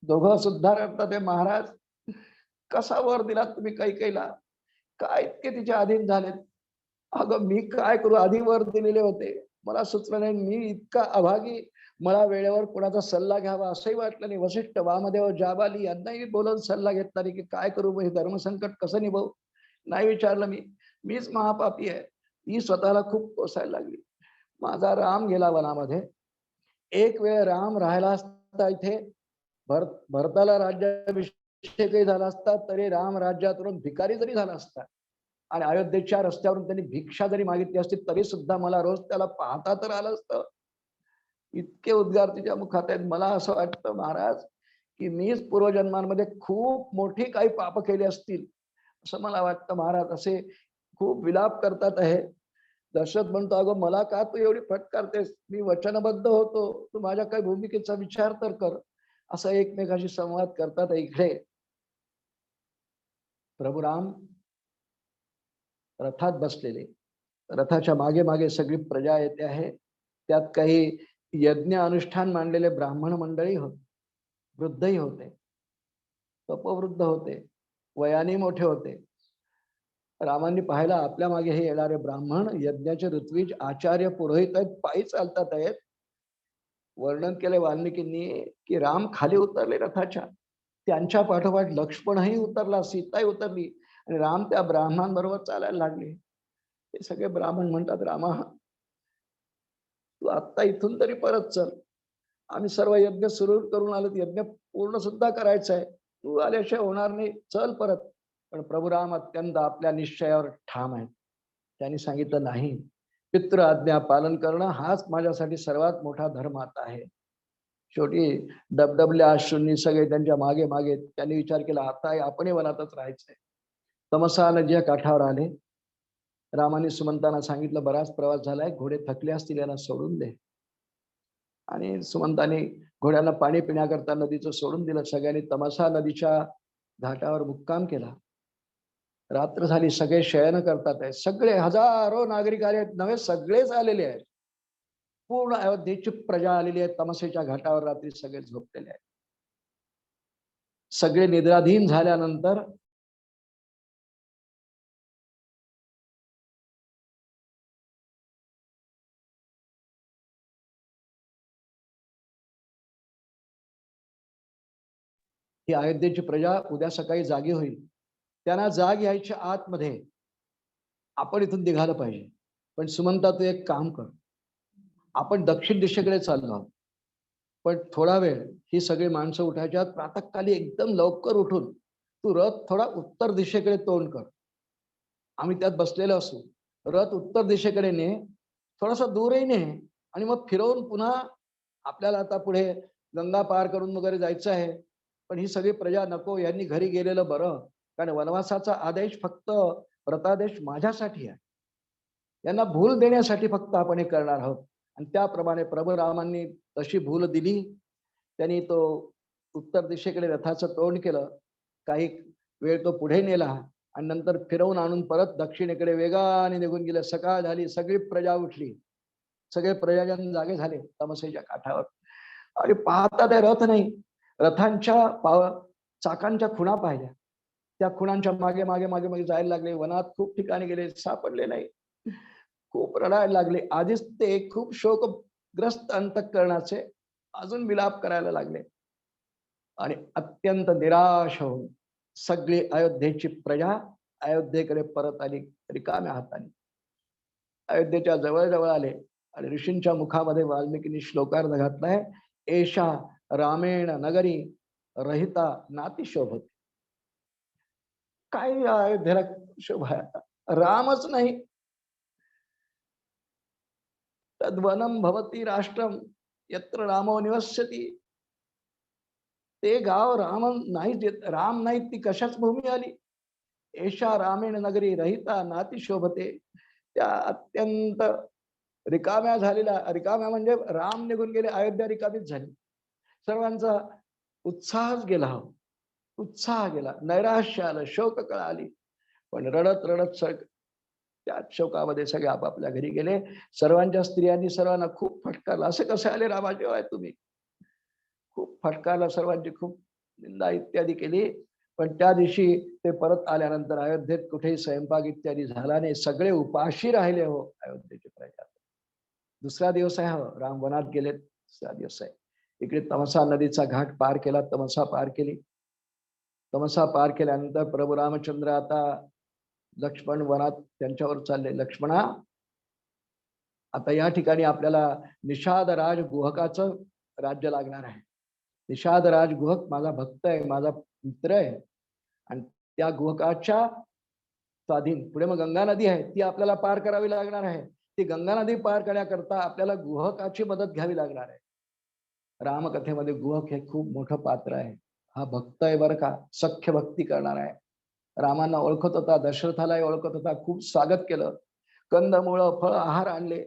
दोघं सुद्धा रडतात आहे. महाराज, कसा वर दिला तुम्ही कैकेयीला, काय इतके तिच्या अधीन झालेत. अगं मी काय करू, आधी वर दिलेले होते, मला सुचलं नाही, मी इतका अभागी, मला वेळेवर कोणाचा सल्ला घ्यावा असंही वाटलं नाही. वशिष्ठ, वामदेव, जाबाली यांनाही बोलून सल्ला घेतला नाही की काय करू, हे धर्मसंकट कसं निभावू, नाही विचारलं. मीच महापापी आहे. ती स्वतःला खूप कोसायला लागली. माझा राम गेला वनामध्ये. एक वेळ राम राहिला असता इथे, भरताला राज्याभिषेकही झाला असता, तरी राम राज्यातून भिकारी जरी झाला असता, आणि अयोध्येच्या रस्त्यावरून त्यांनी भिक्षा जरी मागितली असती, तरी सुद्धा मला रोज त्याला पाहता तर आलं असतं. इतके उद्गार तिच्या मुखात आहेत. मला असं वाटतं महाराज की मीच पूर्वजन्मांमध्ये खूप मोठी काही पाप केली असतील, असं मला वाटतं महाराज. असे खूप विलाप करतात आहे. दशरथ म्हणतो, अगं मला का तू एवढी फटकारतेस, मी वचनबद्ध होतो, तू माझ्या काही भूमिकेचा विचार तर कर. असं एकमेकाशी संवाद करतात. इकडे प्रभू राम रथात बसलेले, रथाच्या मागे मागे सगळी प्रजा येते आहे. त्यात काही यज्ञ अनुष्ठान मांडलेले ब्राह्मण मंडळी होते, वृद्धही होते, तपवृद्ध होते, वयाने मोठे होते. रामांनी पाहिला आपल्या मागे हे येणारे ब्राह्मण यज्ञाचे ऋत्विज आचार्य पुरोहित आहेत, पायी चालतात आहेत. वर्णन केले वाल्मिकींनी की राम खाली उतरले रथाच्या, त्यांच्या पाठोपाठ लक्ष्मणही उतरला, सीताही उतरली आणि राम त्या ब्राह्मणांबरोबर चालायला लागले. ते सगळे ब्राह्मण म्हणतात, रामा तू आत्ता इथून तरी परत चल, आम्ही सर्व यज्ञ सुरू करून आलो, यज्ञ पूर्ण सुद्धा करायचा आहे, तू आल्याशिवाय होणार नाही, चल परत. पण प्रभू राम अत्यंत आपल्या निश्चयावर ठाम आहेत. त्यांनी सांगितलं नाही, पितृ आज्ञा पालन करणं हाच माझ्यासाठी सर्वात मोठा धर्म आता आहे. शेवटी डबडबल्या अश्रूंनी सगळे त्यांच्या मागे मागे त्यांनी विचार केला, आता आपणही वनातच राहायचंय. तमसा नदीच्या काठावर आले. रामाने सुमंतांना सांगितलं, बराच प्रवास झालाय, घोडे थकले असतील, यांना सोडून दे. आणि सुमंतांनी घोड्यांना पाणी पिण्याकरता नदीचं सोडून दिलं. सगळ्यांनी तमसा नदीच्या घाटावर मुक्काम केला. रात्र झाली, सगळे शयन करतात आहे. सगळे हजारो नागरिक आले आहेत, नव्हे सगळेच आलेले आहेत. पूर्ण अयोध्येची प्रजा आलेली आहे. तमसेच्या घाटावर रात्री सगळे झोपलेले आहेत. सगळे निद्राधीन झाल्यानंतर ही अयोध्येची प्रजा उद्या सकाळी जागी होईल. त्यांना जाग यायच्या आतमध्ये आपण इथून निघालं पाहिजे. पण सुमंता तू एक काम कर, आपण दक्षिण दिशेकडे चाललो आहोत, पण थोडा वेळ ही सगळी माणसं उठायच्या प्रातःकाली एकदम लवकर उठून तू रथ थोडा उत्तर दिशेकडे तोंड कर. आम्ही त्यात बसलेलो असू, रथ उत्तर दिशेकडे ने, थोडासा दूरही ने आणि मग फिरवून पुन्हा आपल्याला आता पुढे गंगा पार करून वगैरे जायचं आहे. पण ही सगळी प्रजा नको, यांनी घरी गेलेलं बरं, कारण वनवासाचा आदेश फक्त व्रतादेश माझ्यासाठी आहे. यांना भूल देण्यासाठी फक्त आपण हे करणार आहोत. आणि त्याप्रमाणे प्रभू रामांनी तशी भूल दिली. त्यांनी तो उत्तर दिशेकडे रथाचं तोंड केलं. काही वेळ तो पुढे नेला आणि नंतर फिरवून आणून परत दक्षिणेकडे वेगाने निघून गेले. सकाळ झाली, सगळी प्रजा उठली, सगळे प्रजाजन जागे झाले तमसेच्या काठावर आणि पाहता ते रथ नाही, रथांच्या चाकांच्या खुणा पाहिल्या. त्या खुणांच्या मागे मागे मागे मागे जायला लागले. वनात खूप ठिकाणी गेले, सापडले नाही. खूप रडायला लागले. आधीच ते खूप शोकग्रस्त अंतःकरणाचे अजून विलाप करायला लागले आणि अत्यंत निराश होऊन सगळी अयोध्येची प्रजा अयोध्येकडे परत आली रिकाम्या हाताने. अयोध्येच्या जवळ आले आणि ऋषींच्या मुखामध्ये वाल्मिकींनी श्लोकार्थ घातलाय, एषा रामेण नगरी रहिता नाती शोभते. काय अयोध्येला शोभा आता, रामच नाही. तद्वनम भवती राष्ट्रम यत्र रामो निवस्यती. ते गाव राम नाही, राम नाही, ती कशाच भूमी आली. एषा रामेण नगरी रहिता नाती शोभते. त्या अत्यंत रिकाम्या झालेल्या, रिकाम्या म्हणजे राम निघून गेले, अयोध्या रिकामीच झाली. सर्वांचा उत्साहच गेला, उत्साह गेला, नैराश्य आलं, शोककळा आली. पण रडत रडत त्या शोकामध्ये सगळे आपापल्या घरी गेले. सर्वांच्या स्त्रियांनी सर्वांना खूप फटकारला, असे कसे आले रामाजेवाय तुम्ही. खूप फटकारला, सर्वांची खूप निंदा इत्यादी केली. पण त्या दिवशी ते परत आल्यानंतर अयोध्येत कुठेही स्वयंपाक इत्यादी झाला नाही. सगळे उपाशी राहिले हो अयोध्येचे प्रजा. दुसरा दिवस आहे, हो राम वनात गेले, दुसरा दिवस आहे. इकडे तमसा नदीचा घाट पार केला, तमसा पार केली. तमसा पार केल्यानंतर प्रभू रामचंद्र आता लक्ष्मण वनात त्यांच्यावर चालले. लक्ष्मणा, आता या ठिकाणी आपल्याला निषाद राज गुहकाचं राज्य लागणार आहे. निषाद राज गुहक माझा भक्त आहे, माझा मित्र आहे आणि त्या गुहकाच्या स्वाधीन पुढे मग गंगा नदी आहे, ती आपल्याला पार करावी लागणार आहे. ती गंगा नदी पार करण्याकरता आपल्याला गुहकाची मदत घ्यावी लागणार आहे. रामकथेमध्ये गुहक हे खूप मोठं पात्र आहे. हा भक्त आहे बरं का, सख्य भक्ती करणार आहे. रामांना ओळखत होता, दशरथालाही ओळखत होता, खूप स्वागत केलं, कंदमुळ फळ आहार आणले.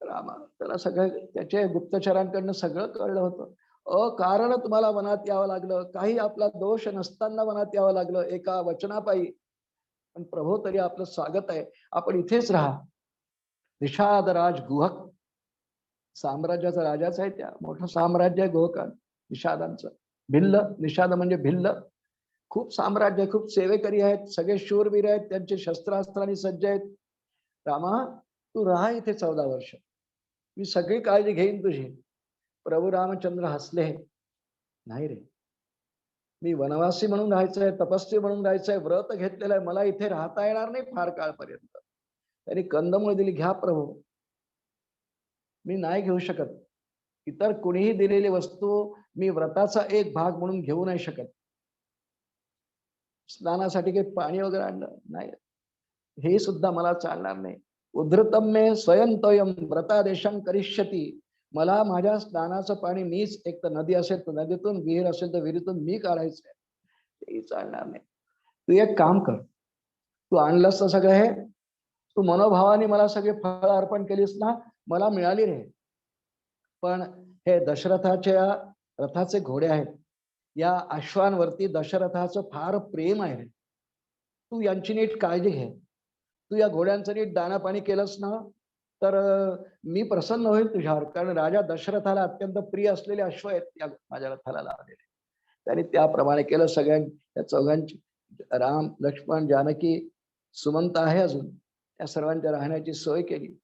रामा त्याला सगळं त्याचे गुप्तचरांकडनं सगळं कळलं होतं. अकारण तुम्हाला वनात यावं लागलं, काही आपला दोष नसताना वनात यावं लागलं एका वचनापायी. पण प्रभो तरी आपलं स्वागत आहे, आपण इथेच राहा. निषादराज गुहक साम्राज्याचा राजाच आहे, त्या मोठं साम्राज्य आहे गुहक निषादांचं. भिल्ल, निषाद म्हणजे भिल्ल, खूप साम्राज्य, खूप सेवेकरी आहेत, सगळे शूरवीर आहेत, त्यांचे शस्त्रास्त्रांनी सज्ज आहेत. रामा तू राहा इथे 14 वर्ष, मी सगळी काळजी घेईन तुझी. प्रभू रामचंद्र हसले, नाही रे, मी वनवासी म्हणून राहायचंय, तपस्वी म्हणून राहायचंय, व्रत घेतलेलं आहे, मला इथे राहता येणार नाही फार काळपर्यंत. त्यांनी कंदमुळे दिली, घ्या प्रभू, मी नाही घेऊ शकत. इतर कुणीही दिलेली वस्तू मी व्रताचा एक भाग म्हणून घेऊ नाही शकत. स्नानासाठी काही पाणी वगैरे आणलं नाही, हे सुद्धा मला चालणार नाही. उद्धृतम मे स्वयंतोयम व्रतादेशं करिष्यती, मला माझ्या स्नानाचं पाणी मीच, एक तर नदी असेल तर नदीतून, विहीर असेल तर विहिरीतून मी काढायचंय, तेही चालणार नाही. तू एक काम कर, तू आणलंस तर सगळं हे, तू मनोभावाने मला सगळे फळ अर्पण केलीस ना, मला मिळाली रे. पण हे दशरथाच्या रथाचे घोडे आहेत, या अश्वांवरती दशरथाचं फार प्रेम आहे. तू यांची नीट काळजी घे, तू या घोड्यांचं नीट दाणा पाणी केलंस ना, तर मी प्रसन्न होईल तुझ्यावर. कारण राजा दशरथाला अत्यंत प्रिय असलेले अश्व आहेत या माझ्या रथाला लावलेले. त्यांनी त्याप्रमाणे केलं. त्या चौघांची, राम लक्ष्मण जानकी सुमंत आहे अजून, त्या सर्वांच्या राहण्याची सोय केली.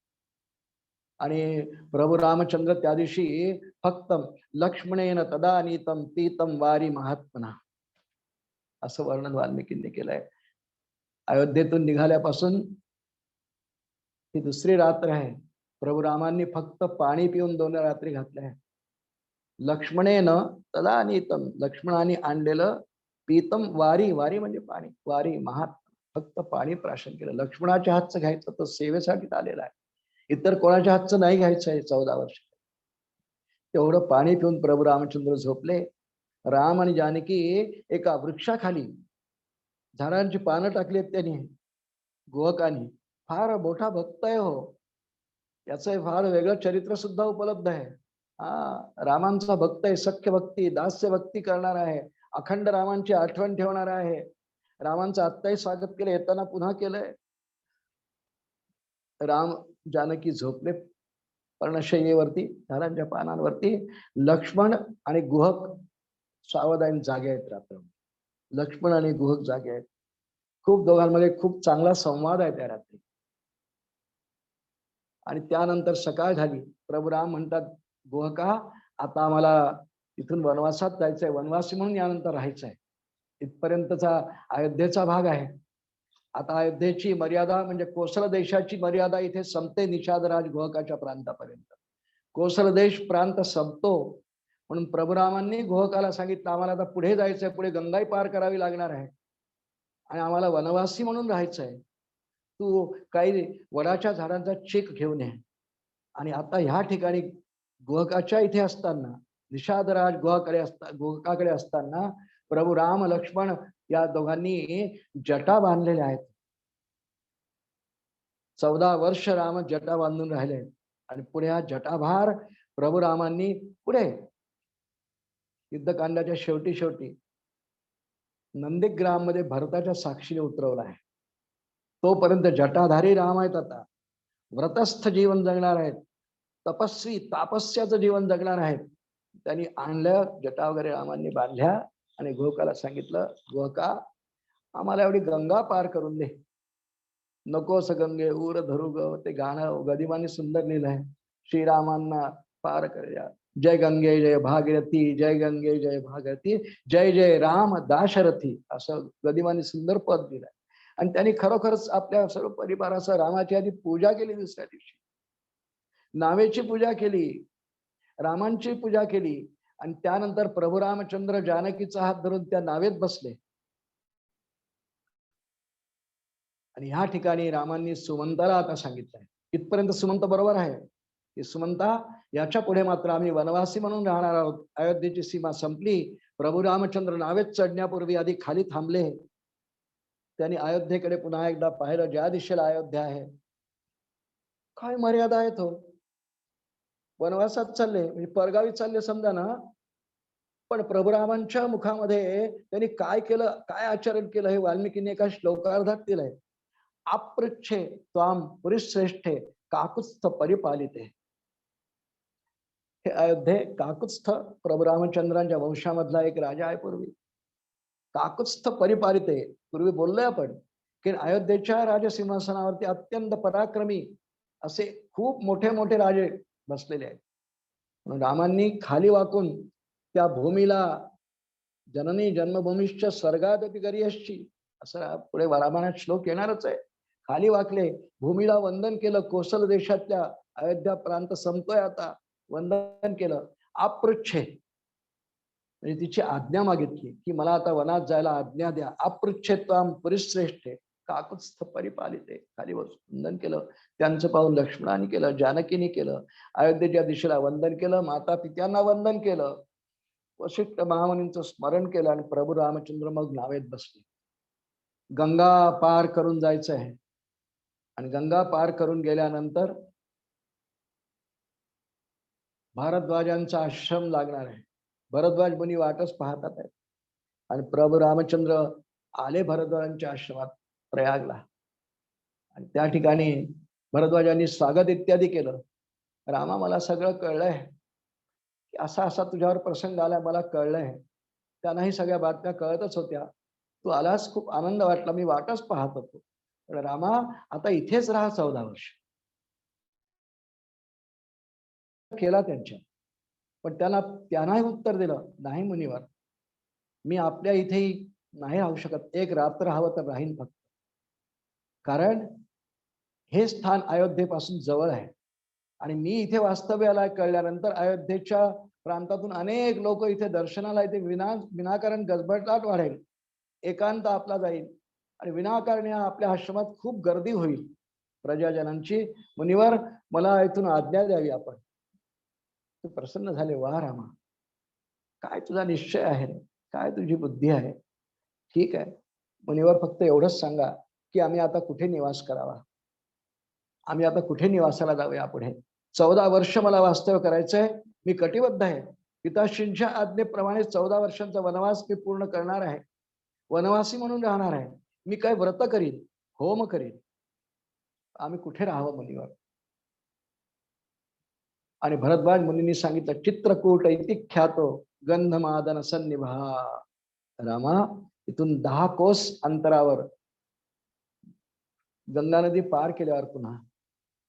आणि प्रभू रामचंद्र त्या दिवशी फक्त लक्ष्मणेन तदानीतम पीतम वारी महात्मना, असं वर्णन वाल्मिकींनी केलंय. अयोध्येतून निघाल्यापासून ही दुसरी रात्र आहे, प्रभू रामांनी फक्त पाणी पिऊन 2 रात्री घातल्या आहेत. लक्ष्मणेनं तदानीतम, लक्ष्मणाने आणलेलं, पीतम वारी, वारी म्हणजे पाणी, वारी महात्मा, फक्त पाणी प्राशन केलं. लक्ष्मणाच्या हातचं घ्यायचं, तो सेवेसाठी आलेला आहे, इतर कोणाच्या हातचं नाही घ्यायचं आहे. 14 वर्ष तेवढं पाणी पिऊन प्रभू रामचंद्र झोपले. राम आणि जानकी एका वृक्षाखाली, झाडांची पानं टाकली आहेत त्यांनी, गोवकांनी. फार मोठा भक्त आहे हो, याचं फार वेगळं चरित्र सुद्धा उपलब्ध आहे. रामांचा भक्त आहे, सख्य भक्ती, दास्य भक्ती करणार आहे, अखंड रामांची आठवण ठेवणार आहे. रामांचं आत्ताही स्वागत केलं, येताना पुन्हा केलंय. राम जानकी झोपले पर्णशय्येवरती, झाडांच्या पानांवरती. लक्ष्मण आणि गुहक सावधान जागे आहेत रात्र. लक्ष्मण आणि गुहक जागे आहेत. खूप दोघांमध्ये खूप चांगला संवाद आहे त्या रात्री. आणि त्यानंतर सकाळ झाली. प्रभू राम म्हणतात, गुहका आता आम्हाला इथून वनवासात जायचंय, वनवासी म्हणून यानंतर राहायचंय. इथपर्यंतचा अयोध्येचा भाग आहे. आता अयोध्येची मर्यादा म्हणजे कोसल देशाची मर्यादा इथे संपते, निषादराज गुहकाच्या प्रांतापर्यंत. कोसल देश प्रांत संपतो, म्हणून प्रभुरामांनी गुहकाला सांगितलं, आम्हाला आता पुढे जायचंय, पुढे गंगाई पार करावी लागणार आहे आणि आम्हाला वनवासी म्हणून राहायचंय. तू काही वडाच्या झाडांचा चीक घेऊन ये. आणि आता ह्या ठिकाणी गुहकाच्या इथे असताना, निषादराज गुहकाकडे असताना प्रभू राम लक्ष्मण या दोघांनी जटा बांधलेल्या आहेत. 14 वर्ष राम जटा बांधून राहिले. आणि पुढे हा जटाभार प्रभू रामांनी पुढे युद्धकांडाच्या शेवटी नंदीग्राम मध्ये भरताच्या साक्षीने उतरवला आहे. तोपर्यंत जटाधारी राम आहेत, आता व्रतस्थ जीवन जगणार आहेत, तपस्वी तापस्याचं जीवन जगणार आहेत. त्यांनी आणलं जटा वगैरे रामांनी बांधल्या आणि गोकाला सांगितलं, गोका आम्हाला एवढी गंगा पार करून दे. नकोस गंगे उर धरू ग, ते गाणं गदिमाने सुंदर लिहिलं आहे. श्रीरामांना पार करूया, जय गंगे जय भागीरथी, जय गंगे जय भागीरथी, जय जय राम दाशरथी, असं गदिमाने सुंदर पद दिलंय. आणि त्यांनी खरोखरच आपल्या सर्व परिवारासह रामाची आधी पूजा केली. दुसऱ्या दिवशी नावेची पूजा केली, रामांची पूजा केली. आणि त्यानंतर प्रभू रामचंद्र जानकीचा हात धरून त्या नावेत बसले. आणि ह्या ठिकाणी रामांनी सुमंताला आता सांगितलंय, इथपर्यंत सुमंत बरोबर आहे की सुमंता, याच्या पुढे मात्र आम्ही वनवासी म्हणून राहणार आहोत. अयोध्येची सीमा संपली. प्रभू रामचंद्र नावेत चढण्यापूर्वी आधी खाली थांबले. त्यांनी अयोध्येकडे पुन्हा एकदा पाहिलं, ज्या दिशेला अयोध्या आहे. काय मर्यादा आहे तो, वनवासात चालले म्हणजे परगावी चालले समजा ना, पण प्रभुरामांच्या मुखामध्ये त्यांनी काय केलं, काय आचरण केलं हे वाल्मिकीने एका श्लोकार्धात केलंय. अपृच्छे त्वाम पुरीश्रेष्ठे काकुत्स्थ परिपालिते. हे अयोध्ये काकुत्स्थ प्रभू रामचंद्रांच्या वंशामधला एक राजा आहे. पूर्वी काकुत्स्थ परिपालिते, पूर्वी बोललोय आपण की अयोध्येच्या राजसिंहासनावरती अत्यंत पराक्रमी असे खूप मोठे मोठे राजे बसलेले आहेत. रामांनी खाली वाकून त्या भूमीला जननी जन्मभूमीश्च स्वर्गादपि गरीयसी असं पुढे रामायणात श्लोक येणारच आहे. खाली वाकले, भूमीला वंदन केलं. कोसल देशातल्या अयोध्या प्रांत संपतोय आता, वंदन केलं. अपृच्छे म्हणजे तिची आज्ञा मागितली की मला आता वनात जायला आज्ञा द्या. अपृच्छेत्वाम परिश्रेष्ठे काकुत्स्थ परिपालिते. खाली वंदन केलं. त्यांचं पाहून लक्ष्मणाने केलं, जानकीने केलं. अयोध्येच्या दिशेला वंदन केलं, माता पित्यांना वंदन केलं, वशिष्ठ महामुनींचं स्मरण केलं आणि प्रभू रामचंद्र मग नावेत बसले. गंगा पार करून जायचं आहे आणि गंगा पार करून गेल्यानंतर भारद्वाजांचा आश्रम लागणार आहे. भरद्वाज मुनी वाटच पाहतात आहेत आणि प्रभू रामचंद्र आले भरद्वाजांच्या आश्रमात प्रयागला आणि त्या ठिकाणी भरद्वाजांनी स्वागत इत्यादी केलं. रामा, मला सगळं कळलंय की असा असा तुझ्यावर प्रसंग आलाय, मला कळलंय. त्यांनाही सगळ्या बातम्या कळतच होत्या. तू आलास, खूप आनंद वाटला, मी वाटच पाहत होतो. पण रामा, आता इथेच राहा 14 वर्ष. केला त्यांच्या, पण त्यांनाही उत्तर दिलं, नाही मुनिवर, मी आपल्या इथेही नाही राहू शकत. एक रात्र हवं तर राहीन फक्त. कारण हे स्थान अयोध्येपासून जवळ आहे आणि मी इथे वास्तव्याला कळल्यानंतर अयोध्येच्या प्रांतातून अनेक लोक इथे दर्शनाला येते. विनाकारण गजबजलाट वाढेल, एकांत आपला जाईल आणि विनाकारण आपल्या आश्रमात खूप गर्दी होईल प्रजाजनांची. मुनिवर, मला इथून आज्ञा द्यावी आपण. प्रसन्न झाले. वा रामा, काय तुझा निश्चय आहे, काय तुझी बुद्धी आहे. ठीक आहे मुनिवर, फक्त एवढंच सांगा की आम्ही आता कुठे निवास करावा, आम्ही आता कुठे निवासाला जाऊया पुढे. 14 वर्ष मला वास्तव्य करायचंय, मी कटिबद्ध आहे. पिताश्रींच्या आज्ञेप्रमाणे 14 वर्षांचा वनवास मी पूर्ण करणार आहे. वनवासी म्हणून राहणार आहे. मी काय व्रत करीन, होम करीन. आम्ही कुठे राहावं मुनिवर. आणि भरद्वाज मुनींनी सांगितलं, चित्रकूट इति ख्यातो गंधमादन सन्निभा. रामा, इथून 10 कोस अंतरावर गंगा नदी पार केल्यावर पुन्हा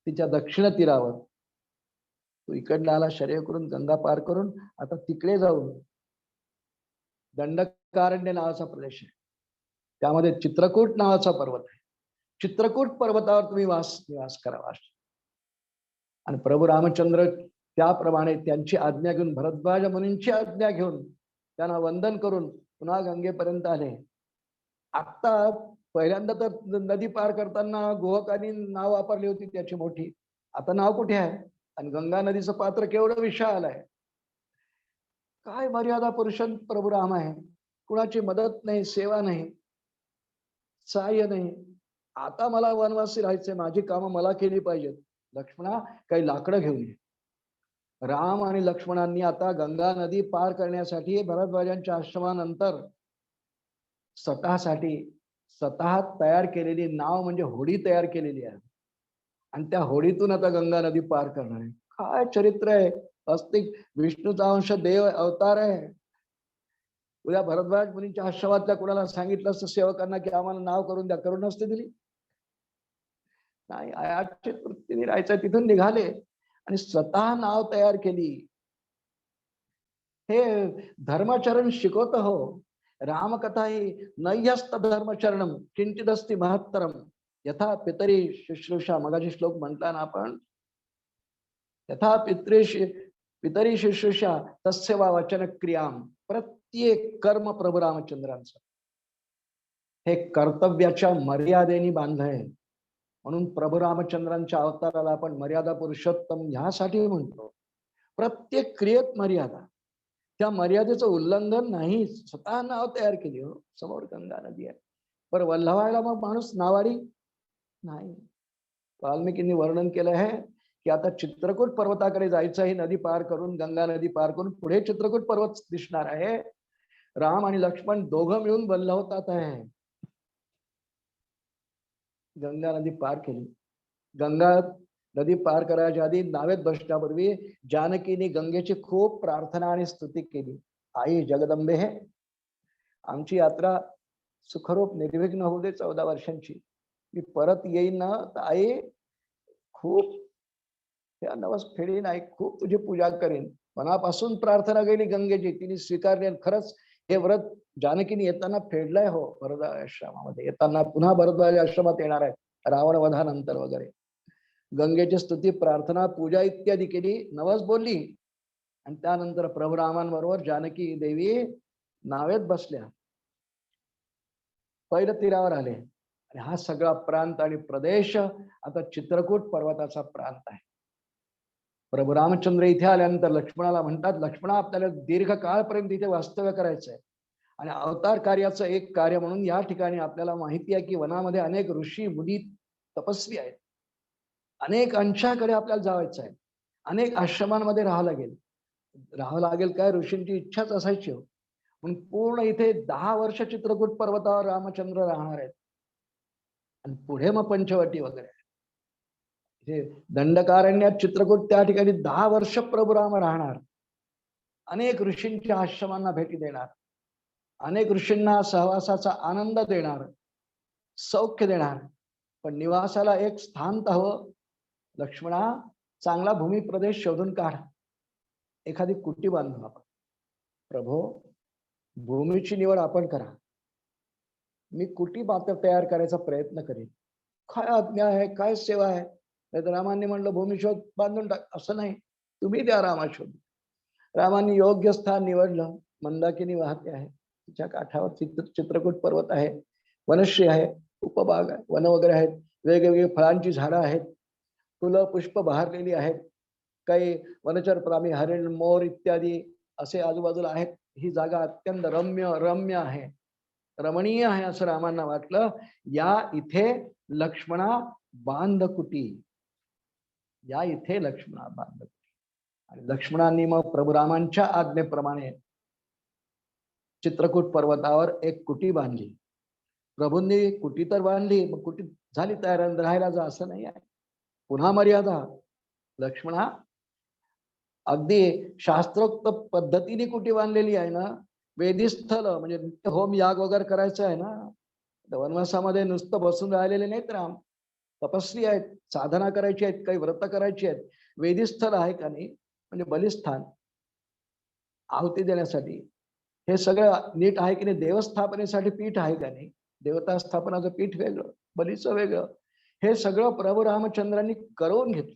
तिच्या दक्षिण तीरावर तो इकडला आला शर्य करून, गंगा पार करून, आता तिकडे जाऊन दंडकारण्य नावाचा प्रदेश आहे, त्यामध्ये चित्रकूट नावाचा पर्वत आहे. चित्रकूट पर्वतावर तुम्ही निवास करावा. आणि प्रभू रामचंद्र त्याप्रमाणे त्यांची आज्ञा घेऊन, भरद्वाज मुनींची आज्ञा घेऊन, त्यांना वंदन करून पुन्हा गंगेपर्यंत आले. आता पहिल्यांदा तर नदी पार करताना गोहकांनी नाव वापरली होती त्याची मोठी. आता नाव कुठे आहे? आणि गंगा नदीचं पात्र केवढं विशाल आहे. काय मर्यादा पुरुषन प्रभू राम आहे. कुणाची मदत नाही, सेवा नाही, सहाय्य नाही. आता मला वनवासी राहायचंय, माझी कामं मला केली पाहिजेत. लक्ष्मणा, काही लाकडं घेऊन ये. राम आणि लक्ष्मणांनी आता गंगा नदी पार करण्यासाठी भरद्वाजांच्या आश्रमानंतर स्वतः तयार केलेली नाव म्हणजे होडी तयार केलेली आहे आणि त्या होडीतून आता गंगा नदी पार करणार आहे. काय चरित्र आहे. अस्तिक विष्णूचा अंश देव अवतार आहे. उद्या भरद्वाज मुनींच्या आश्रमातल्या कुणाला सांगितलं असतं सेवकांना की आम्हाला नाव करून द्या, करून नसते दिली. नाही, आयाची वृत्तीने राहायचं. तिथून निघाले आणि स्वतः नाव तयार केली. हे धर्मचरण शिकवत हो. रामकथा ही नय्यस्त धर्मचरणम किंचिदस्ति महत्तरम यथा पितरी शुश्रूषा. मगाची श्लोक म्हटला ना आपण, यथा पितरी शुश्रूषा तस्य वा वचन क्रियाम. प्रत्येक कर्म प्रभू रामचंद्रांचं हे कर्तव्याच्या मर्यादेने बांधलंय. म्हणून प्रभू रामचंद्रांच्या अवताराला आपण मर्यादा पुरुषोत्तम ह्यासाठी म्हणतो. प्रत्येक क्रियेत मर्यादा, त्या मर्यादेचं उल्लंघन नाही. स्वतः नाव तयार केली हो. समोर गंगा नदी आहे, पर वल्लवायला मग माणूस नावाडी नाही. वाल्मिकींनी वर्णन केलं आहे की आता चित्रकूट पर्वताकडे जायचं, ही नदी पार करून, गंगा नदी पार करून पुढे चित्रकूट पर्वत दिसणार आहे. राम आणि लक्ष्मण दोघं मिळून बल्ल होतात आहे. गंगा नदी पार केली. गंगा नदी पार करायच्या आधी नावेत बसण्यापूर्वी जानकीने गंगेची खूप प्रार्थना आणि स्तुती केली. आई जगदंबे, आमची यात्रा सुखरूप निर्विघ्न होऊ दे. 14 वर्षांची मी परत येईन ना, तर आई खूप त्या नवस फेडीन, आई खूप तुझी पूजा करेन. मनापासून प्रार्थना केली गंगेची, तिने स्वीकारली. खरंच हे व्रत जानकीने येताना फेडलंय हो. भरद्वाज आश्रमामध्ये येताना पुन्हा भरद्वाज आश्रमात येणार आहे रावण वधानंतर वगैरे. गंगेची स्तुती, प्रार्थना, पूजा इत्यादी केली, नवस बोलली. आणि त्यानंतर प्रभू रामांबरोबर जानकी देवी नावेत बसल्या, पहिलं तीरावर आले. आणि हा सगळा प्रांत आणि प्रदेश आता चित्रकूट पर्वताचा प्रांत आहे. प्रभू रामचंद्र इथे आल्यानंतर लक्ष्मणाला म्हणतात, लक्ष्मणा, आपल्याला दीर्घकाळपर्यंत इथे वास्तव्य करायचंय. आणि अवतार कार्याचं एक कार्य म्हणून या ठिकाणी आपल्याला माहिती आहे की वनामध्ये अनेक ऋषी मुनी तपस्वी आहेत. अनेक अंशाकडे आपल्याला जावायचं आहे. अनेक आश्रमांमध्ये राहावं लागेल काय, ऋषींची इच्छाच असायची हो. म्हणून पूर्ण इथे 10 वर्ष चित्रकूट पर्वतावर रामचंद्र राहणार आहेत. आणि पुढे मग पंचवटी वगैरे हे दंडकारण्यात चित्रकूट, त्या ठिकाणी 10 वर्ष प्रभू राम राहणार. अनेक ऋषींच्या आश्रमांना भेटी देणार, अनेक ऋषींना सहवासाचा आनंद देणार, सौख्य देणार. पण निवासाला एक स्थान तर हवं. लक्ष्मणा, चांगला भूमी प्रदेश शोधून काढ, एखादी कुटी बांधू आपण. प्रभो, भूमीची निवड आपण करा, मी कुटी मात्र तयार करायचा प्रयत्न करेन. काय आज्ञा आहे, काय सेवा आहे. तर रामाने म्हणलं भूमी शोध, बांधून टाक. असं नाही, तुम्ही द्या रामा शोध. रामाने योग्य स्थान निवडलं. मंदाकिनी वाहते आहे, तिच्या काठावर चित्रकूट पर्वत आहे, वनश्री आहे, उपबाग आहे, वन वगैरे आहेत, वेगवेगळी फळांची झाडं आहेत, फुलं पुष्प बहरलेली आहेत, काही वनचर प्राणी, हरिण, मोर इत्यादी असे आजूबाजूला आहेत. ही जागा अत्यंत रम्य आहे, रमणीय आहे असं रामांना वाटलं. या इथे लक्ष्मणा बांध कुटी, या इथे लक्ष्मणा बांध कुटी. आणि लक्ष्मणांनी मग प्रभू रामांच्या आज्ञेप्रमाणे चित्रकूट पर्वतावर एक कुटी बांधली. प्रभूंनी कुटी तर बांधली, मग कुटी झाली तयार, राहायला जा असं नाही आहे. पुन्हा मर्यादा. लक्ष्मणा, अगदी शास्त्रोक्त पद्धतीने कुटी बांधलेली आहे ना, वेदीस्थल म्हणजे होम याग वगैरे करायचं आहे ना. वनवासामध्ये नुसतं बसून राहिलेले नाहीत राम, तपस्वी आहेत, साधना करायची आहेत, काही व्रत करायची आहेत. वेदीस्थल आहे का नाही, म्हणजे बलिस्थान, आहुती देण्यासाठी हे सगळं नीट आहे की नाही. देवस्थापनेसाठी पीठ आहे का नाही, देवता स्थापनाचं पीठ वेगळं, बलीचं वेगळं. हे सगळं प्रभू रामचंद्रांनी करून घेतलं.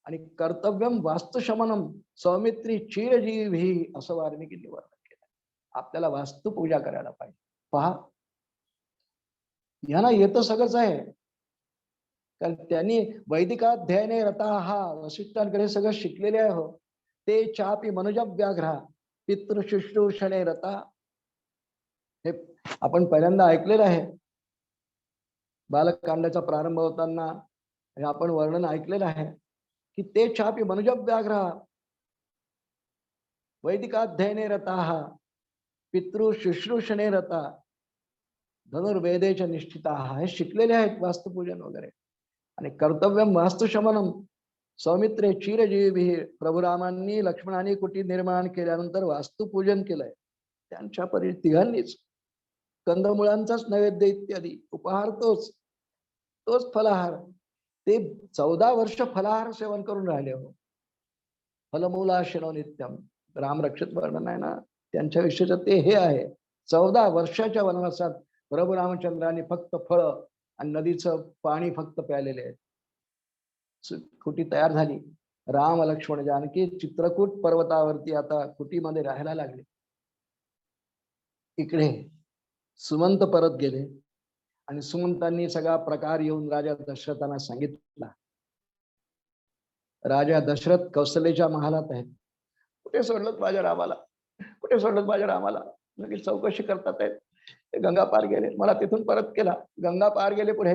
आणि कर्तव्यम वास्तुशमनम सौमित्री चिरजीवी असं वाल्मिकींनी वर्णन केलं. आपल्याला वास्तुपूजा करायला पाहिजे. पहा, यांना येतं सगळंच आहे, कारण त्यांनी वैदिकाध्यायने रता हा वसिष्ठांकडे सगळं शिकलेले आहे हो. ते चापी मनुज व्याघ्रा पितृशुश्रूषणे रता, हे आपण पहिल्यांदा ऐकलेलं आहे. बालकांडाचा प्रारंभ होताना हे आपण वर्णन ऐकलेलं आहे की ते चापी मनुज व्याघ्रा वैदिकाध्ययने रता पितृशुश्रूषणे रता धनुर्वेदेच्या निष्ठिता, हे शिकलेले आहेत वास्तुपूजन वगैरे. आणि कर्तव्यम वास्तुशमनम सौमित्रे चिरजीवी, प्रभुरामांनी लक्ष्मणाने कुटी निर्माण केल्यानंतर वास्तुपूजन केलंय. त्यांच्या परी तिघांनीच कंदमुळांचाच नैवेद्य इत्यादी उपहार, तोच फलाहार. ते 14 वर्ष फलाहार सेवन करून राहिले हो. फलमूलाशिनो नित्यम, रामरक्षित वर्णन आहे ना, त्यांच्या विषयीचं ते हे आहे. 14 वर्षाच्या वनवासात प्रभू रामचंद्रांनी फक्त फळ आणि नदीचं पाणी फक्त प्यालेले आहे. कुटी तयार झाली. राम लक्ष्मण जानकी चित्रकूट पर्वतावरती आता कुटीमध्ये राहायला लागले. इकडे सुमंत परत गेले आणि सुमंतांनी सगळा प्रकार येऊन राजा दशरथांना सांगितला. राजा दशरथ कौशल्याच्या महालात आहेत. कुठे सोडलं माझ्या रामाला, कुठे सोडलं माझ्या रामाला. लगेच चौकशी करतात आहेत. ते गंगा पार गेले, मला तिथून परत केला. गंगा पार गेले पुढे,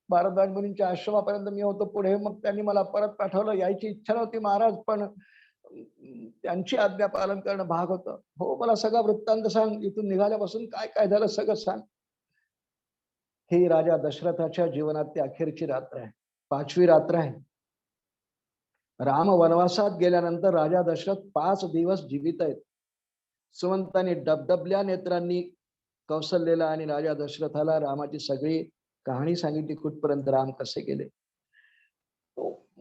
भारद्वाज मुनींच्या आश्रमापर्यंत मी होतो पुढे, मग त्यांनी मला परत पाठवलं. यायची इच्छा नव्हती महाराज, पण त्यांची आज्ञा पालन करणं भाग होतं. हो, मला सगळा वृत्तांत सांग, इथून निघाल्यापासून काय काय झालं सगळं सांग. ही राजा दशरथाच्या जीवनात ती अखेरची रात्र आहे, 5वी रात्र आहे. राम वनवासात गेल्यानंतर राजा दशरथ 5 दिवस जीवित आहेत. सुमंतांनी डबडबल्या नेत्रांनी कौशल्येला आणि राजा दशरथाला रामाची सगळी कहाणी सांगितली, कुठपर्यंत राम कसे गेले.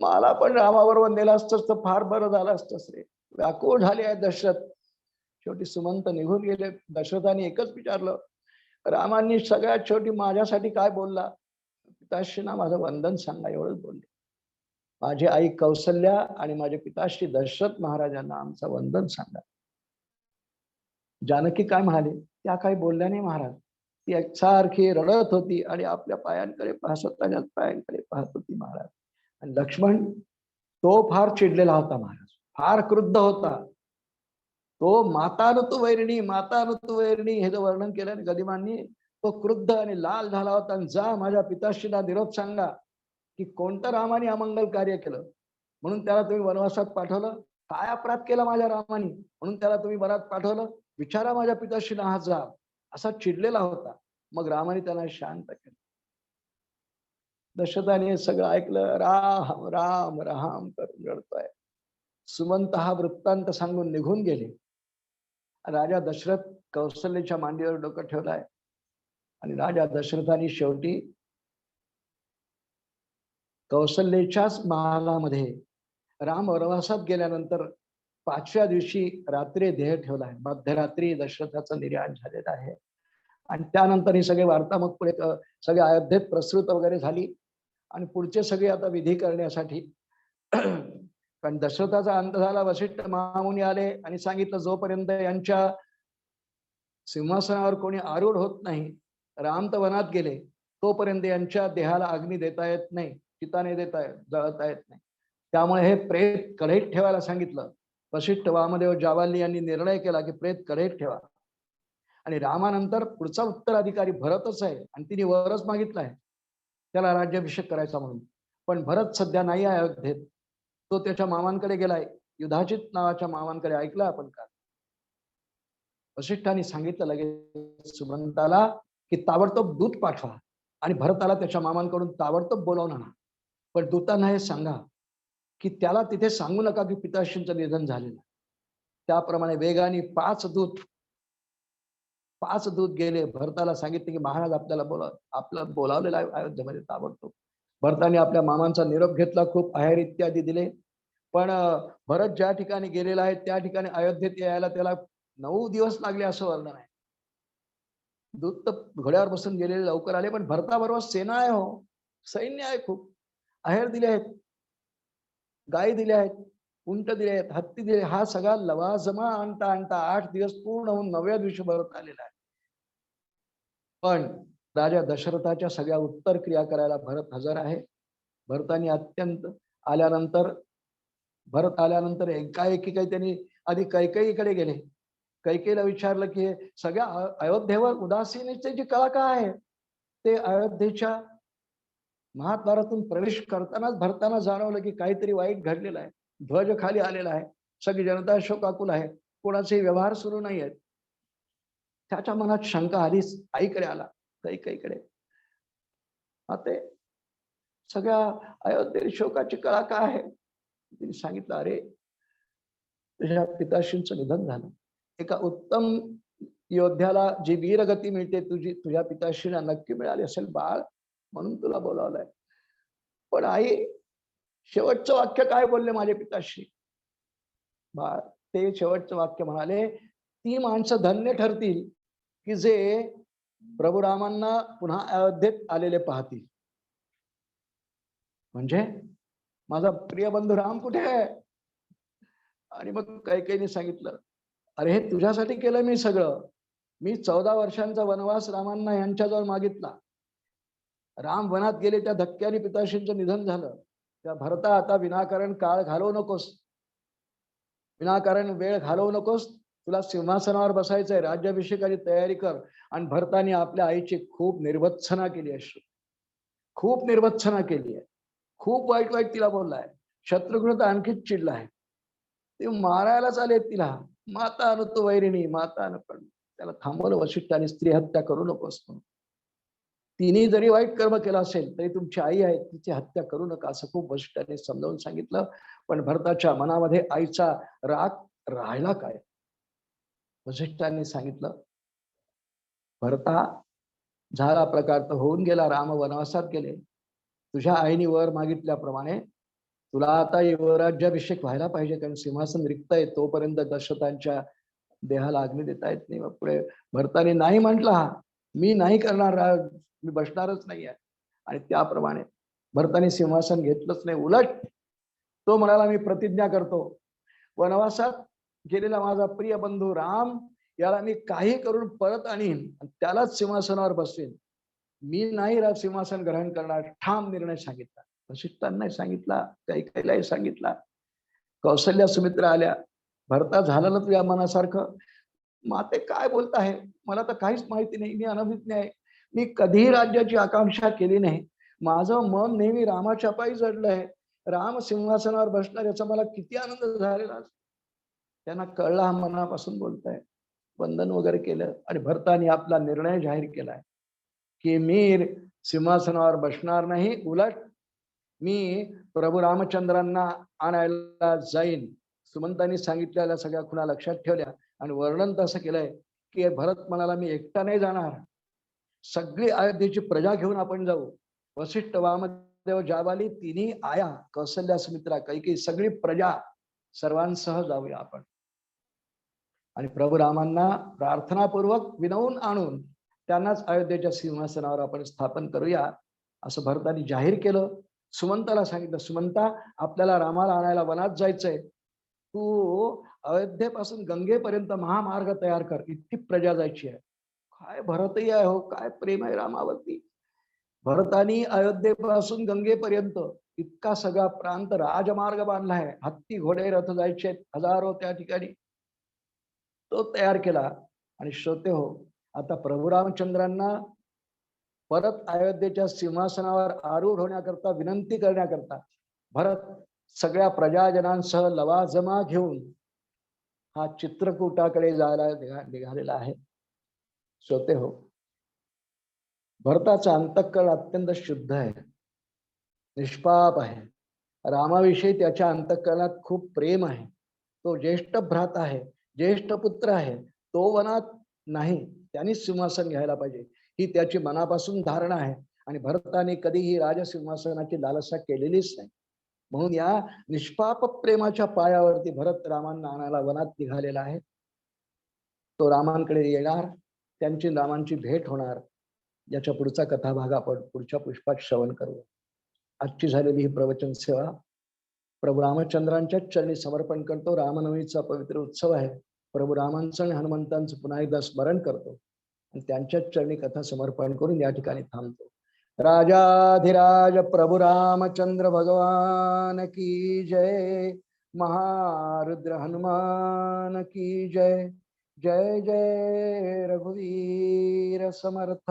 मला पण रामाबरोबर नेलं असतंच तर फार बरं झालं असतंच रे. व्याकुळ झाले आहे दशरथ. शेवटी सुमंत निघून गेले. दशरथाने एकच विचारलं, रामांनी सगळ्यात शेवटी माझ्यासाठी काय बोलला? पिताश्रींना माझं वंदन सांगा, एवढंच बोलले. माझी आई कौसल्या आणि माझे पिताश्री दशरथ महाराजांना आमचं वंदन सांगा. जानकी काय म्हणाले? त्या काही बोलल्या नाही महाराज. ती एकसारखी रडत होती आणि आपल्या पायांकडे स्वतःच्या पायांकडे पाहत होती महाराज. आणि लक्ष्मण तो फार चिडलेला होता महाराज, फार क्रुद्ध होता. तो माता ऋतू वैरणी हे जे वर्णन केलं गदिमांनी, तो क्रुद्ध आणि लाल झाला होता. आणि जा माझ्या पिताश्रीला निरोप सांगा की कोणतं रामाने अमंगल कार्य केलं म्हणून त्याला तुम्ही वनवासात पाठवलं, काय अपराध केला माझ्या रामाने म्हणून त्याला तुम्ही वनात पाठवलं, विचारा माझ्या पिताश्रीला हा जा, असा चिडलेला होता. मग रामाने त्यांना शांत केलं. दशरथाने सगळं ऐकलं. राम राम राम करून रडतोय. सुमंत हा वृत्तांत सांगून निघून गेले. राजा दशरथ कौशल्याच्या मांडीवर डोकं ठेवलाय. आणि राजा दशरथाने शेवटी कौशल्याच्याच महालामध्ये राम वनवासात गेल्यानंतर 5व्या दिवशी रात्री देह ठेवला आहे. मध्यरात्री दशरथाचं निर्याण झालेलं आहे. आणि त्यानंतर ही सगळी वार्ता मग पुढे सगळे अयोध्येत प्रसृत वगैरे झाली. आणि पुढचे सगळे आता विधी करण्यासाठी कारण दशरथाचा अंत झाला. वसिष्ठ महामुनी आले आणि सांगितलं, जोपर्यंत यांच्या सिंहासनावर कोणी आरूढ होत नाही, राम तर वनात गेले, तोपर्यंत यांच्या देहाला अग्नी देता येत नाही, चिताने जळता येत नाही. त्यामुळे हे प्रेत कढईत ठेवायला सांगितलं. वसिष्ठ वामदेव जावाली यांनी निर्णय केला की प्रेत कढईत ठेवा. आणि रामानंतर पुढचा उत्तराधिकारी भरतच आहे आणि तिने वरच मागितलाय त्याला राज्याभिषेक करायचा म्हणून. पण भरत सध्या नाही आहे अयोध्येत. तो त्याच्या मामांकडे गेलाय, युधाजित नावाच्या मामांकडे. ऐकलं आपण का? वसिष्ठांनी सांगितलं लगेच सुमंताला की ताबडतोब दूत पाठवा आणि भरताला त्याच्या मामांकडून ताबडतोब बोलावून आणा. पण दूतांना हे सांगा की त्याला तिथे सांगू नका की पिताश्रींचं निधन झालेलं. त्याप्रमाणे वेगाने 5 दूत गेले. भरताला सांगितले की महाराज आपल्याला आपलं बोलावलेलं आहे अयोध्येमध्ये ताबडतोब. भरताने आपल्या मामांचा निरोप घेतला, खूप आहेर इत्यादी दिले. पण भरत ज्या ठिकाणी गेलेला आहे त्या ठिकाणी अयोध्येत यायला त्याला 9 दिवस लागले असं वर्णन आहे. दूत तर घोड्यावर बसून गेलेले लवकर आले, पण भरताबरोबर सेना आहे, हो सैन्य आहे, खूप आहेर दिले आहेत, गायी दिल्या आहेत, उंट दिले आहेत, हत्ती दिले. हा सगळा लवाजमा आणता आणता 8 दिवस पूर्ण होऊन 9व्या दिवशी भरत आलेला आहे. पण राजा दशरथाच्या सगळ्या उत्तर क्रिया करायला भरत हजर आहे. भरतानी भरत आल्यानंतर एकाएकी काही त्यांनी आधी कैकेयीकडे गेले. कैकेयीला विचारलं की सगळ्या अयोध्येवर उदासीनतेची कळा काय आहे? ते अयोध्येच्या महाद्वारातून प्रवेश करतानाच भरताना जाणवलं की काहीतरी वाईट घडलेलं आहे. ध्वज खाली आलेला आहे, सगळी जनता शोकाकुल आहे, कोणाचे व्यवहार सुरू नाही आहेत. त्याच्या मनात शंका आलीच. आईकडे आला, कैकेयीकडे. ते सगळ्या अयोध्येत शोकाची कळा काय आहे? तिने सांगितलं, अरे तुझ्या पिताश्रींचं निधन झालं. एका उत्तम योद्ध्याला जी वीरगती मिळते तुझ्या पिताश्रीला नक्की मिळाली असेल बाळ, म्हणून तुला बोलावलंय. पण आई, शेवटचं वाक्य काय बोलले माझे पिताश्री? बाळ, ते शेवटचं वाक्य म्हणाले, ती माणसं धन्य ठरतील की जे प्रभू रामांना पुन्हा अयोध्येत आलेले पाहतील. म्हणजे माझा प्रिय बंधू राम कुठे आहे? आणि मग कैकेयीने सांगितलं, अरे हे तुझ्यासाठी केलं मी सगळं. मी 14 वर्षांचा वनवास रामांना यांच्याजवळ मागितला. राम वनात गेले, त्या धक्क्याने पिताश्रींचं निधन झालं. त्या भरता आता विनाकारण काळ घालवू नकोस, विनाकारण वेळ घालवू नकोस. तुला सिंहासनावर बसायचंय, राज्याभिषेकाची तयारी कर. आणि भरताने आपल्या आईची खूप निर्भत्सना केली अश्रू, खूप निर्वत्सना केली आहे, खूप वाईट वाईट तिला बोललाय. शत्रुघ्न तर आणखीच चिडला आहे. ते मारायलाच आले तिला. माता अनुतो वैरिणी, माता अन पण त्याला थांबवलं वशिष्ठाने, स्त्री हत्या करू नकोस म्हणून. तिने जरी वाईट कर्म केलं असेल तरी तुमची आई आहे, तिची हत्या करू नका असं खूप वशिष्ठाने समजावून सांगितलं. पण भरताच्या मनामध्ये आईचा राग राहिला काय? वशिष्ठांनी सांगितलं, भरता झाला प्रकार तर होऊन गेला, राम वनवासात गेले. तुझ्या आईने वर मागितल्याप्रमाणे तुला आता युवराज्याभिषेक व्हायला पाहिजे, कारण सिंहासन रिक्त आहे. तोपर्यंत दशरथांच्या देहाला अग्नी देता येत नाही. मग पुढे भरताने नाही म्हटला, मी नाही करणार, मी बसणारच नाही आहे. आणि त्याप्रमाणे भरताने सिंहासन घेतलंच नाही. उलट तो म्हणाला, मी प्रतिज्ञा करतो, वनवासात गेलेला माझा प्रिय बंधू राम याला मी काही करून परत आणीन, त्यालाच सिंहासनावर बसवेन. मी नाही सिंहासन ग्रहण करणार, ठाम निर्णय सांगितला. वशिष्ठांनाही सांगितला, कैकेयीलाही सांगितला. कौशल्या सुमित्रा आल्या. भरता झालं ना तुझ्या मनासारखं? माते काय बोलत आहे, मला तर काहीच माहिती नाही, मी अनभिज्ञ आहे. मी कधीही राज्याची आकांक्षा केली नाही. माझं मन नेहमी रामाच्या पायी जडलंय. राम सिंहासनावर बसणार याचा मला किती आनंद झालेला. त्यांना कळला हा मनापासून बोलताय. वंदन वगैरे केलं आणि भरताने आपला निर्णय जाहीर केलाय की मी सिंहासनावर बसणार नाही, उलट मी प्रभू रामचंद्रांना आणायला जाईन. सुमंतांनी सांगितलेल्या सगळ्या खुणा लक्षात ठेवल्या आणि वर्णन तसं केलंय की भरत म्हणाला, मी एकटा नाही जाणार, सगळी अयोध्येची प्रजा घेऊन आपण जाऊ. वसिष्ठ, वामदेव, जाबाली तिन्ही आया, कौशल्या सुमित्रा, कैकेयी, सगळी प्रजा सर्वांसह जाऊया आपण. आणि प्रभू रामांना प्रार्थनापूर्वक विनवून आणून त्यांनाच अयोध्येच्या सिंहासनावर आपण स्थापन करूया असं भरताने जाहीर केलं. सुमंताला सांगितलं, सुमंता आपल्याला रामाला आणायला वनात जायचंय, तू अयोध्येपासून गंगेपर्यंत महामार्ग तयार कर, इतकी प्रजा जायची आहे. काय भरतही आहे हो, काय प्रेम आहे रामावरती. भरतानी अयोध्येपासून गंगेपर्यंत इतका सगळा प्रांत राजमार्ग बांधला आहे. हत्ती घोडे रथ जायचे हजारो त्या ठिकाणी, तो तयार केला. आणि श्रोते हो, आता प्रभू रामचंद्रांना परत अयोध्येच्या सिंहासनावर आरूढ होण्याकरता विनंती करण्याकरता भरत सगळ्या प्रजाजनांसह लवाजमा घेऊन हा चित्रकूटाकडे जायला निघालेला आहे. श्रोते हो, भरताचा अंतःकरण अत्यंत शुद्ध आहे, निष्पाप आहे. रामाविषयी त्याच्या अंतःकरणात खूप प्रेम आहे. तो ज्येष्ठ भ्राता आहे, ज्येष्ठ पुत्र आहे. तो वनात नाही, त्यांनी सिंहासन घ्यायला पाहिजे, ही त्याची मनापासून धारणा आहे. आणि भरताने कधीही राजसिंहासनाची लालसा केलेलीच नाही. म्हणून या निष्पाप प्रेमाच्या पायावरती भरत रामांना आणायला वनात निघालेला आहे. तो रामांकडे येणार, त्यांची रामांची भेट होणार. याच्या पुढचा कथाभाग आपण पुढच्या पुष्पात श्रवण करू. आजची झालेली ही प्रवचन सेवा प्रभू रामचंद्रांच्या चरणी समर्पण करतो. रामनवमीचा पवित्र उत्सव आहे. प्रभू रामांचं आणि हनुमंतांचं पुन्हा एकदा स्मरण करतो आणि त्यांच्याच चरणी कथा समर्पण करून या ठिकाणी थांबतो. राजाधिराज प्रभु रामचंद्र भगवान की जय. महारुद्र हनुमान की जय. जय जय रघुवीर समर्थ.